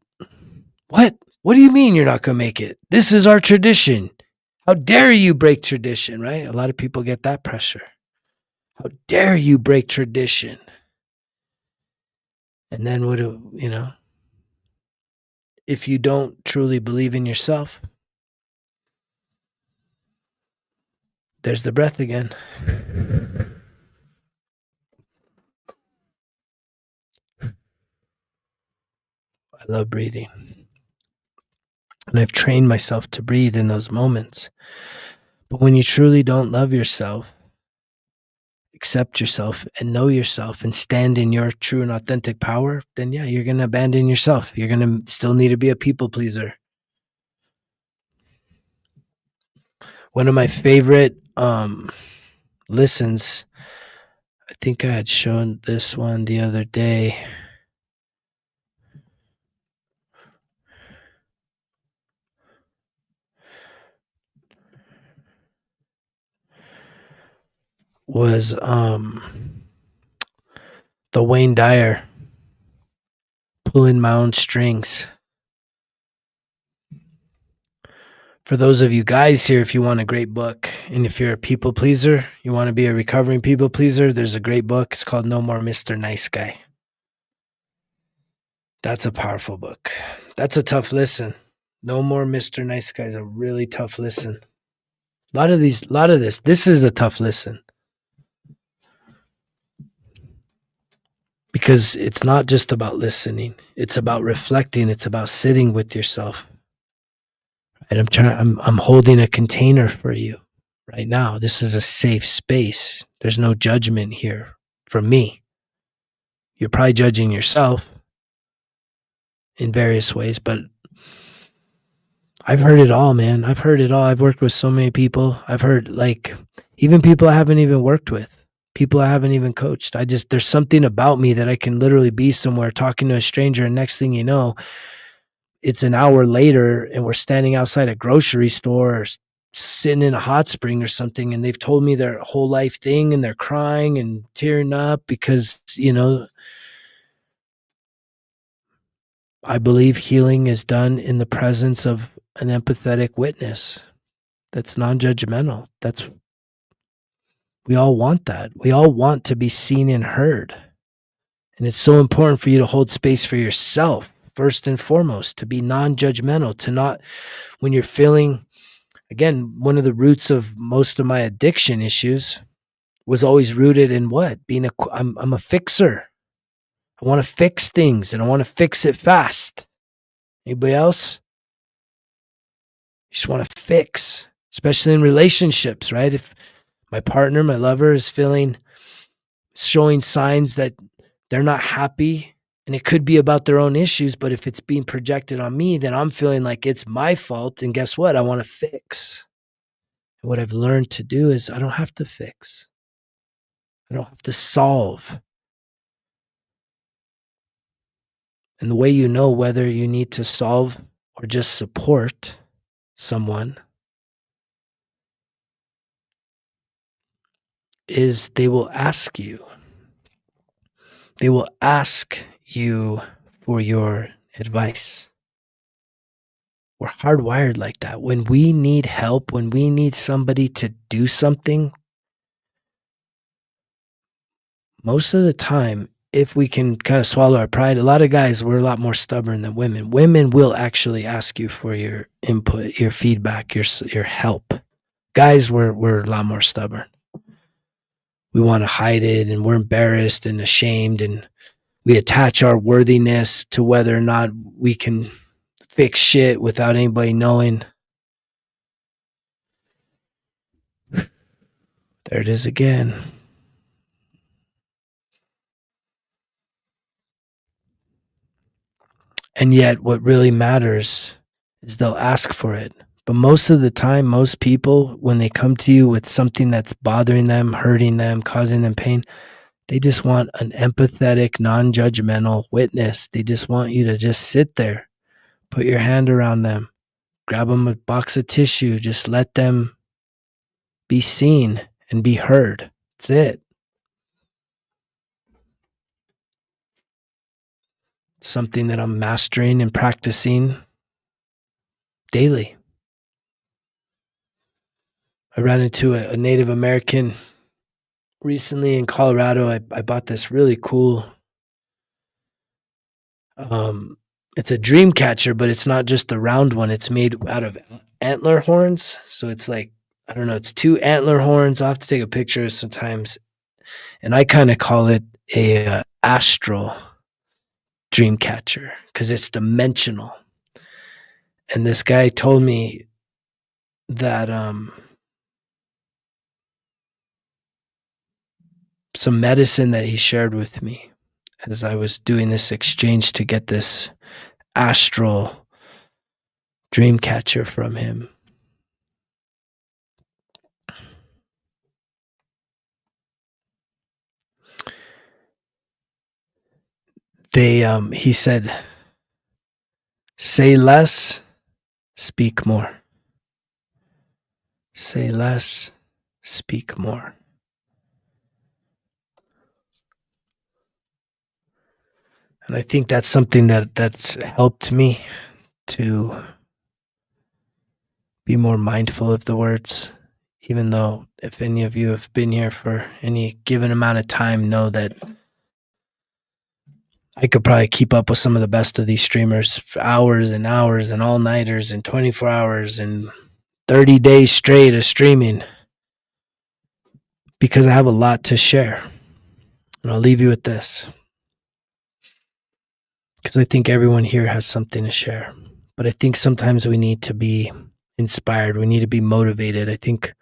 S1: What? What do you mean you're not going to make it? This is our tradition. How dare you break tradition, right? A lot of people get that pressure. How dare you break tradition? And then if you don't truly believe in yourself, there's the breath again. I love breathing. And I've trained myself to breathe in those moments. But when you truly don't love yourself, accept yourself, and know yourself, and stand in your true and authentic power, then yeah, you're going to abandon yourself. You're going to still need to be a people pleaser. One of my favorite listens, I think I had shown this one the other day. Was the Wayne Dyer, Pulling My Own Strings. For those of you guys here, if you want a great book, and if you're a people pleaser, you want to be a recovering people pleaser, there's a great book. It's called No More Mr. Nice Guy. That's a powerful book. That's a tough listen. No More Mr. Nice Guy is a really tough listen. A lot of this is a tough listen. Because it's not just about listening. It's about reflecting. It's about sitting with yourself. And I'm holding a container for you right now. This is a safe space. There's no judgment here from me. You're probably judging yourself in various ways, but I've heard it all, man. I've heard it all. I've worked with so many people. I've heard, like, even people I haven't even worked with, people I haven't even coached. There's something about me that I can literally be somewhere talking to a stranger, and next thing you know, it's an hour later and we're standing outside a grocery store or sitting in a hot spring or something, and they've told me their whole life thing, and they're crying and tearing up because, I believe healing is done in the presence of an empathetic witness that's non-judgmental. We all want that. We all want to be seen and heard. And it's so important for you to hold space for yourself, first and foremost, to be non-judgmental, to not, when you're feeling, again, one of the roots of most of my addiction issues was always rooted in what? I'm a fixer. I want to fix things, and I want to fix it fast. Anybody else? You just want to fix, especially in relationships, right? If my partner, my lover is showing signs that they're not happy, and it could be about their own issues, but if it's being projected on me, then I'm feeling like it's my fault. And guess what? I want to fix. And what I've learned to do is I don't have to fix. I don't have to solve. And the way you know whether you need to solve or just support someone is they will ask you. They will ask you for your advice. We're hardwired like that. When we need help, when we need somebody to do something, most of the time, if we can kind of swallow our pride, a lot of guys, we're a lot more stubborn than women. Women will actually ask you for your input, your feedback, your help. Guys, we're a lot more stubborn. We want to hide it, and we're embarrassed and ashamed, and we attach our worthiness to whether or not we can fix shit without anybody knowing. There it is again. And yet what really matters is they'll ask for it. But most of the time, most people, when they come to you with something that's bothering them, hurting them, causing them pain, they just want an empathetic, non-judgmental witness. They just want you to just sit there, put your hand around them, grab them a box of tissue, just let them be seen and be heard. That's it. It's something that I'm mastering and practicing daily. I ran into a Native American recently in Colorado. I bought this really cool it's a dream catcher, but it's not just the round one. It's made out of antler horns. So it's like, I don't know, it's two antler horns. I'll have to take a picture sometimes. And I kind of call it a astral dream catcher because it's dimensional. And this guy told me that some medicine that he shared with me as I was doing this exchange to get this astral dream catcher from him. He said, say less, speak more. Say less, speak more. And I think that's something that's helped me to be more mindful of the words, even though if any of you have been here for any given amount of time, know that I could probably keep up with some of the best of these streamers for hours and hours and all-nighters and 24 hours and 30 days straight of streaming because I have a lot to share. And I'll leave you with this, because I think everyone here has something to share. But I think sometimes we need to be inspired. We need to be motivated. I think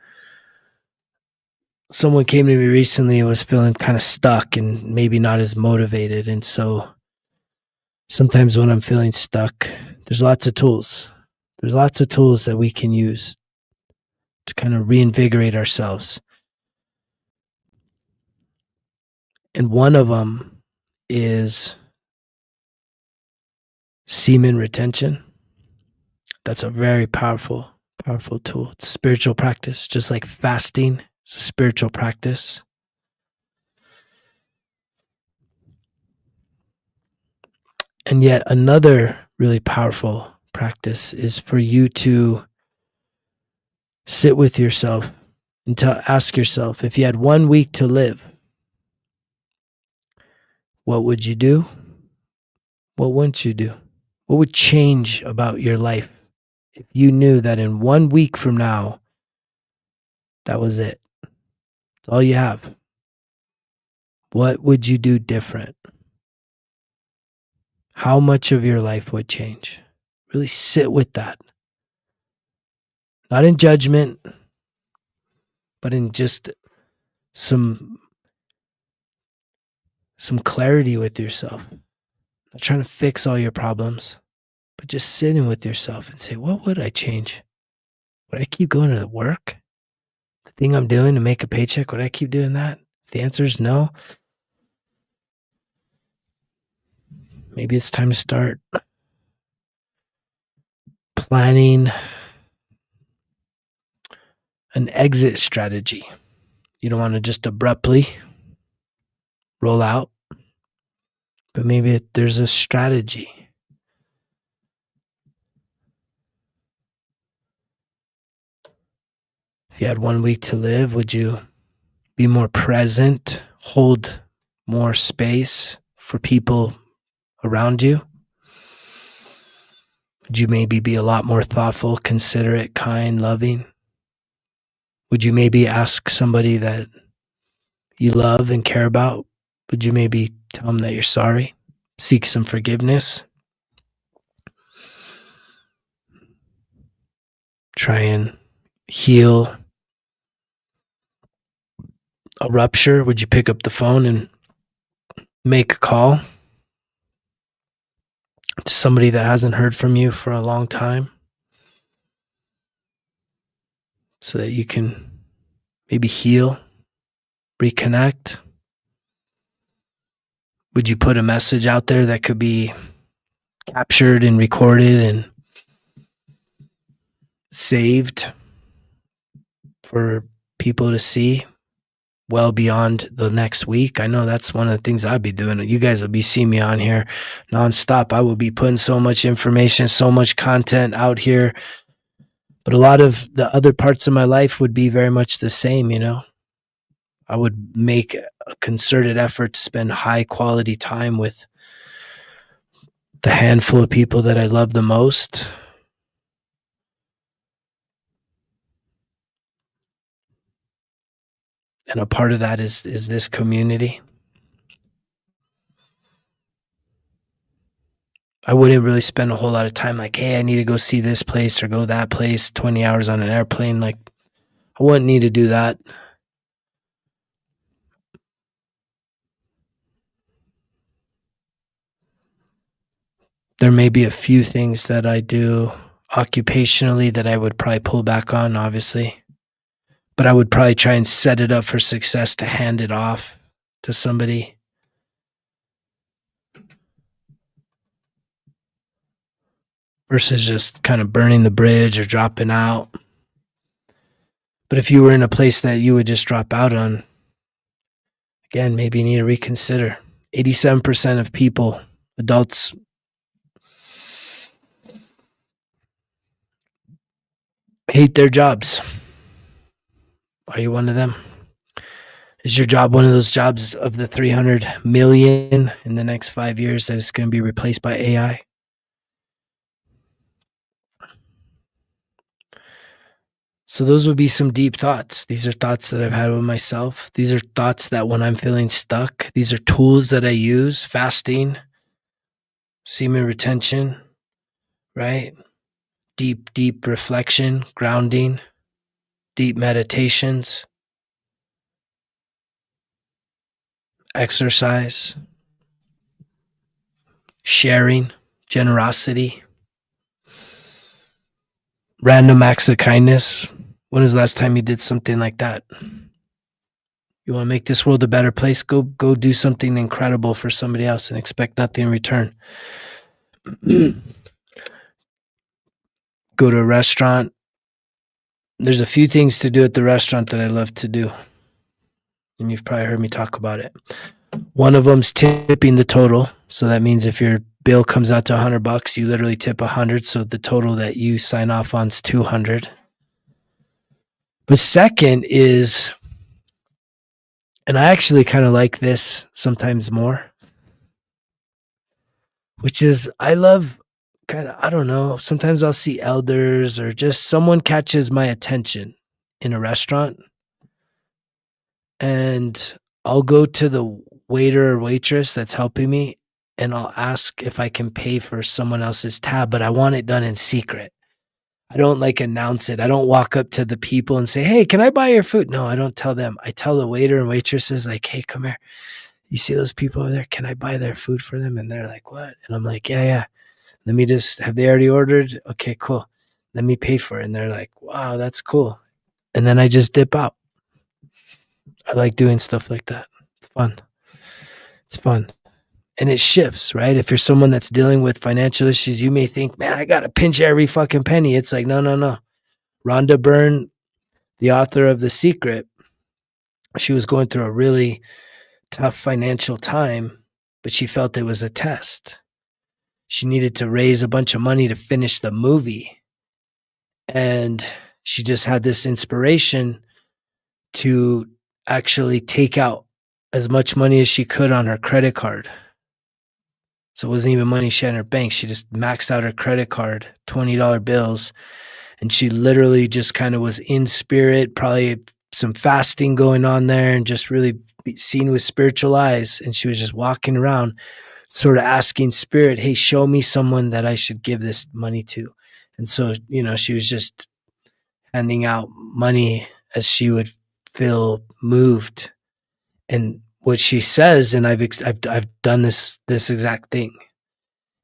S1: someone came to me recently and was feeling kind of stuck and maybe not as motivated. And so sometimes when I'm feeling stuck, there's lots of tools. There's lots of tools that we can use to kind of reinvigorate ourselves. And one of them is semen retention. That's a very powerful tool. It's a spiritual practice, just like fasting. It's a spiritual practice. And yet another really powerful practice is for you to sit with yourself and to ask yourself, if you had 1 week to live, what would you do? What wouldn't you do? What would change about your life if you knew that in 1 week from now, that was it? It's all you have. What would you do different? How much of your life would change? Really sit with that. Not in judgment, but in just some clarity with yourself. Not trying to fix all your problems, but just sitting with yourself and say, what would I change? Would I keep going to the work? The thing I'm doing to make a paycheck, would I keep doing that? If the answer is no, maybe it's time to start planning an exit strategy. You don't want to just abruptly roll out, but maybe there's a strategy. If you had 1 week to live, would you be more present, hold more space for people around you? Would you maybe be a lot more thoughtful, considerate, kind, loving? Would you maybe ask somebody that you love and care about? Would you maybe tell them that you're sorry? Seek some forgiveness? Try and heal a rupture? Would you pick up the phone and make a call to somebody that hasn't heard from you for a long time so that you can maybe heal, reconnect? Would you put a message out there that could be captured and recorded and saved for people to see well beyond the next week? I know that's one of the things I'd be doing. You guys will be seeing me on here nonstop. I will be putting so much information, so much content out here. But a lot of the other parts of my life would be very much the same, you know? I would make a concerted effort to spend high quality time with the handful of people that I love the most. And a part of that is this community. I wouldn't really spend a whole lot of time like, hey, I need to go see this place or go that place, 20 hours on an airplane. Like, I wouldn't need to do that. There may be a few things that I do occupationally that I would probably pull back on, obviously. But I would probably try and set it up for success to hand it off to somebody. Versus just kind of burning the bridge or dropping out. But if you were in a place that you would just drop out on, again, maybe you need to reconsider. 87% of people, adults, hate their jobs. Are you one of them? Is your job one of those jobs of the 300 million in the next 5 years that is going to be replaced by AI? So those would be some deep thoughts. These are thoughts that I've had with myself. These are thoughts that when I'm feeling stuck, these are tools that I use, fasting, semen retention, right? Deep reflection, grounding, deep meditations, exercise, sharing, generosity, random acts of kindness. When was the last time you did something like that? You want to make this world a better place? Go do something incredible for somebody else and expect nothing in return. Go to a restaurant. There's a few things to do at the restaurant that I love to do. And you've probably heard me talk about it. One of them's tipping the total. So that means if your bill comes out to $100, you literally tip 100. So the total that you sign off on is 200. But second is, and I actually kind of like this sometimes more, which is I love kind of, I don't know, sometimes I'll see elders or just someone catches my attention in a restaurant and I'll go to the waiter or waitress that's helping me and I'll ask if I can pay for someone else's tab, but I want it done in secret. I don't like announce it. I don't walk up to the people and say, hey, can I buy your food? No, I don't tell them. I tell the waiter and waitresses like, hey, come here. You see those people over there? Can I buy their food for them? And they're like, what? And I'm like, yeah. Let me just, have they already ordered? Okay, cool. Let me pay for it. And they're like, wow, that's cool. And then I just dip out. I like doing stuff like that. It's fun. It's fun. And it shifts, right? If you're someone that's dealing with financial issues, you may think, man, I got to pinch every fucking penny. It's like, no. Rhonda Byrne, the author of The Secret, she was going through a really tough financial time, but she felt it was a test. She needed to raise a bunch of money to finish the movie. And she just had this inspiration to actually take out as much money as she could on her credit card. So it wasn't even money she had in her bank. She just maxed out her credit card, $20 bills. And she literally just kind of was in spirit, probably some fasting going on there and just really seen with spiritual eyes. And she was just walking around sort of asking spirit, hey, show me someone that I should give this money to. And so, she was just handing out money as she would feel moved. And what she says, and I've done this exact thing.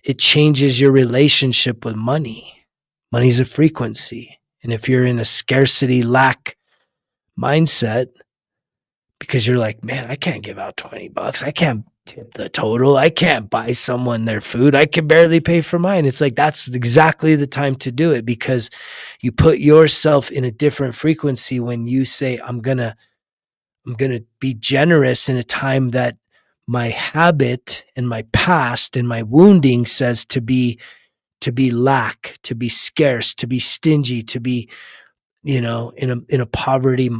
S1: It changes your relationship with money. Money's a frequency. And if you're in a scarcity lack mindset, because you're like, man, I can't give out $20. I can't tip the total. I can't buy someone their food. I can barely pay for mine. It's like, that's exactly the time to do it because you put yourself in a different frequency when you say, I'm going to be generous in a time that my habit and my past and my wounding says to be lack, to be scarce, to be stingy, to be, in a poverty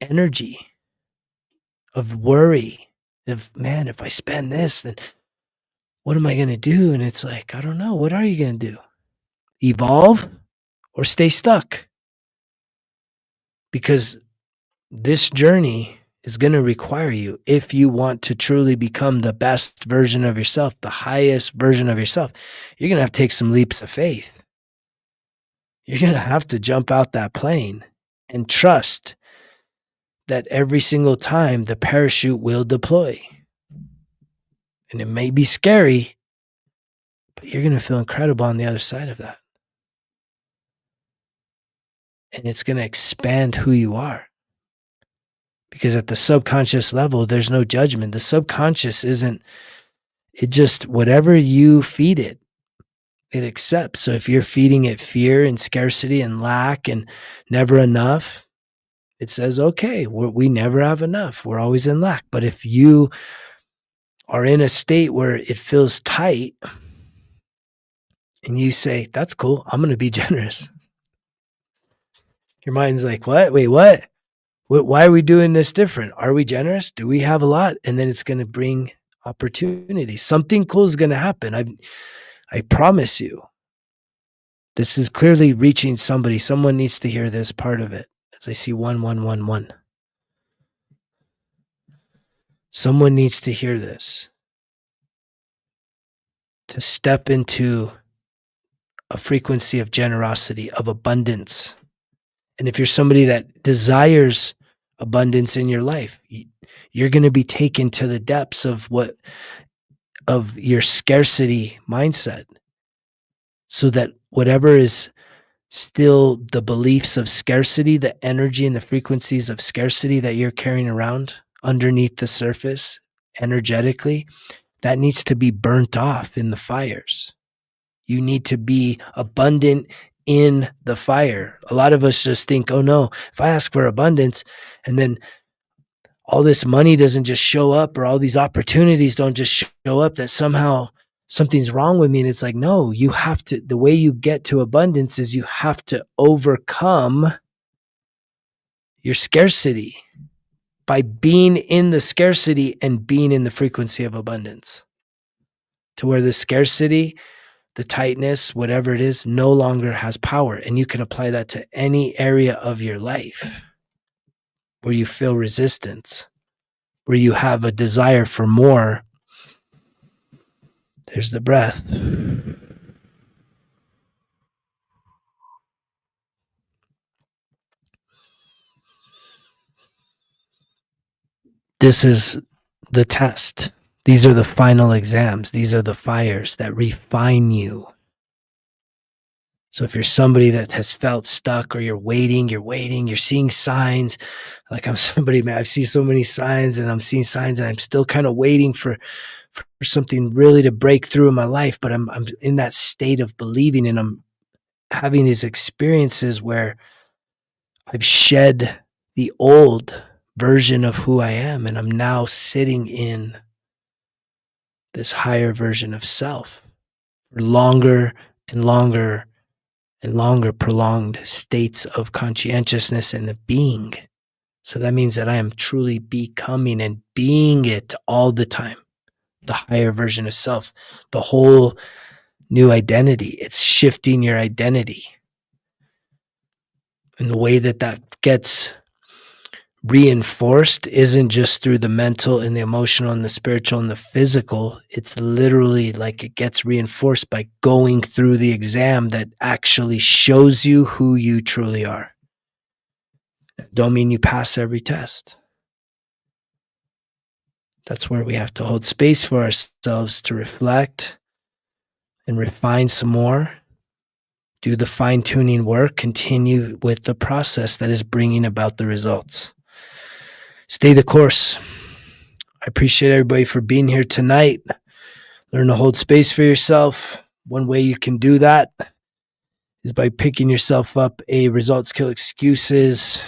S1: energy of worry of, man, if I spend this, then what am I going to do? And it's like, I don't know. What are you going to do? Evolve or stay stuck? Because this journey is going to require you, if you want to truly become the best version of yourself, the highest version of yourself, you're going to have to take some leaps of faith. You're going to have to jump out that plane and trust that every single time the parachute will deploy. And it may be scary, but you're going to feel incredible on the other side of that. And it's going to expand who you are. Because at the subconscious level, there's no judgment. The subconscious isn't, it just, whatever you feed it, it accepts. So if you're feeding it fear and scarcity and lack and never enough, it says, okay, we never have enough. We're always in lack. But if you are in a state where it feels tight and you say, that's cool, I'm going to be generous. Your mind's like, what? Wait, what? Why are we doing this different? Are we generous? Do we have a lot? And then it's going to bring opportunity. Something cool is going to happen. I promise you. This is clearly reaching somebody. Someone needs to hear this part of it. As I see 1111. Someone needs to hear this. To step into a frequency of generosity, of abundance. And if you're somebody that desires abundance in your life, you're going to be taken to the depths of your scarcity mindset, so that whatever is still the beliefs of scarcity, the energy and the frequencies of scarcity that you're carrying around underneath the surface energetically, that needs to be burnt off in the fires. You need to be abundant in the fire. A lot of us just think, oh no, if I ask for abundance and then all this money doesn't just show up, or all these opportunities don't just show up, that somehow something's wrong with me. And it's like, no, you have to, the way you get to abundance is you have to overcome your scarcity by being in the scarcity and being in the frequency of abundance, to where the scarcity, the tightness, whatever it is, no longer has power. And you can apply that to any area of your life where you feel resistance, where you have a desire for more. There's the breath. This is the test. These are the final exams. These are the fires that refine you. So if you're somebody that has felt stuck, or you're waiting, you're seeing signs. Like I'm somebody, man, I've seen so many signs, and I'm seeing signs, and I'm still kind of waiting for something really to break through in my life. But I'm in that state of believing, and I'm having these experiences where I've shed the old version of who I am, and I'm now sitting in this higher version of self for longer and longer and longer prolonged states of conscientiousness and of being. So that means that I am truly becoming and being it all the time. The higher version of self, the whole new identity. It's shifting your identity. And the way that gets reinforced isn't just through the mental and the emotional and the spiritual and the physical. It's literally like it gets reinforced by going through the exam that actually shows you who you truly are. Don't mean you pass every test. That's where we have to hold space for ourselves to reflect and refine some more. Do the fine-tuning work, continue with the process that is bringing about the results. Stay the course. I appreciate everybody for being here tonight. Learn to hold space for yourself. One way you can do that is by picking yourself up a Results Kill Excuses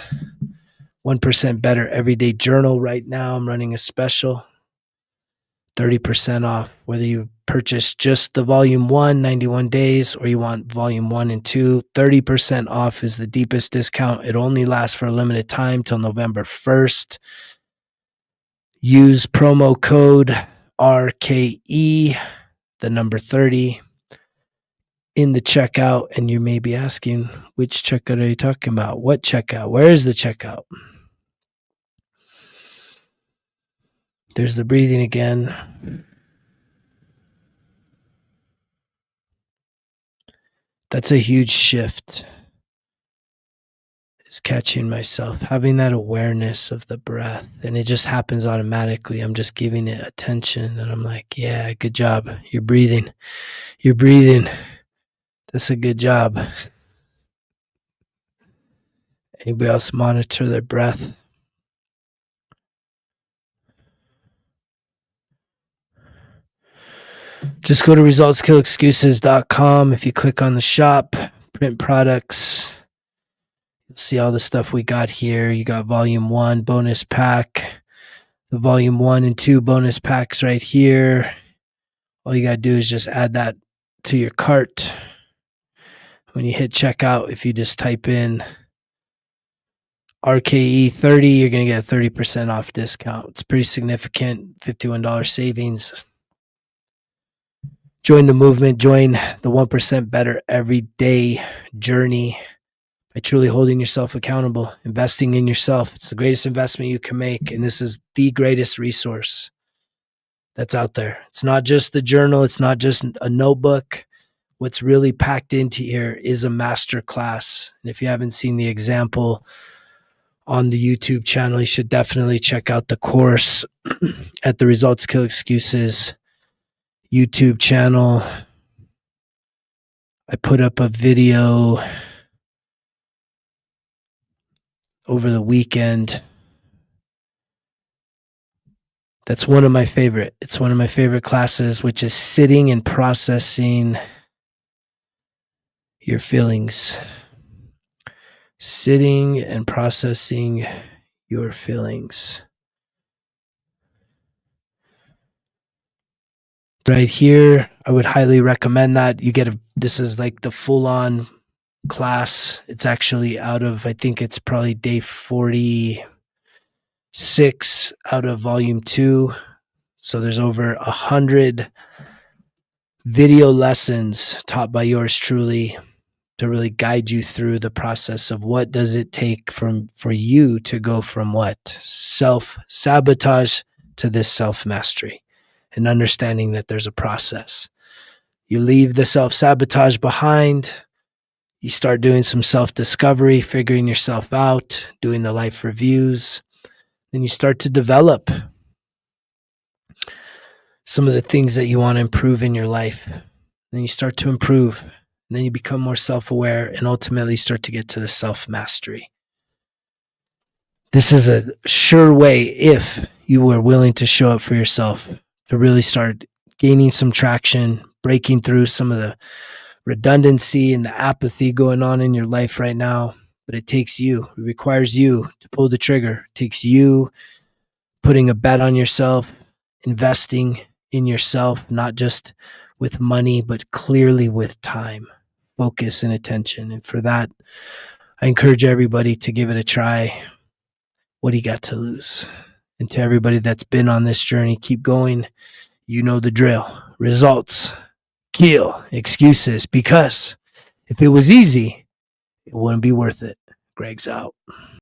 S1: 1% Better Everyday Journal. Right now, I'm running a special, 30% off, whether you purchase just the volume 1, 91 days, or you want volume 1 and 2, 30% off is the deepest discount. It only lasts for a limited time till November 1st. Use promo code RKE the number 30 in the checkout. And you may be asking, which checkout are you talking about? What checkout? Where is the checkout? There's the breathing again. That's a huge shift. Is catching myself, having that awareness of the breath, and it just happens automatically. I'm just giving it attention, and I'm like, yeah, good job. You're breathing. You're breathing. That's a good job. Anybody else monitor their breath? Just go to resultskillexcuses.com. If you click on the shop, print products, you'll see all the stuff we got here. You got volume 1 bonus pack, the volume 1 and 2 bonus packs right here. All you got to do is just add that to your cart. When you hit checkout, if you just type in RKE30, you're going to get a 30% off discount. It's pretty significant, $51 savings. Join the movement, join the 1% better every day journey by truly holding yourself accountable, investing in yourself. It's the greatest investment you can make, and this is the greatest resource that's out there. It's not just the journal. It's not just a notebook. What's really packed into here is a master class. And if you haven't seen the example on the YouTube channel, you should definitely check out the course at the Results Kill Excuses YouTube channel. I put up a video over the weekend. That's one of my favorite. It's one of my favorite classes, which is sitting and processing your feelings. Sitting and processing your feelings. Right here, I would highly recommend that. This is like the full-on class. It's actually out of, I think it's probably day 46 out of volume 2. So there's over 100 video lessons taught by yours truly to really guide you through the process of what does it take for you to go from what? Self-sabotage to this self-mastery, and understanding that there's a process. You leave the self-sabotage behind. You start doing some self-discovery, figuring yourself out, doing the life reviews. Then you start to develop some of the things that you want to improve in your life. Then you start to improve. And then you become more self-aware and ultimately start to get to the self-mastery. This is a sure way, if you were willing to show up for yourself, to really start gaining some traction, breaking through some of the redundancy and the apathy going on in your life right now. But it takes you. It requires you to pull the trigger. It takes you putting a bet on yourself, investing in yourself, not just with money, but clearly with time, focus, and attention. And for that, I encourage everybody to give it a try. What do you got to lose? And to everybody that's been on this journey, keep going. You know the drill. Results kill excuses, because if it was easy, it wouldn't be worth it. Greg's out.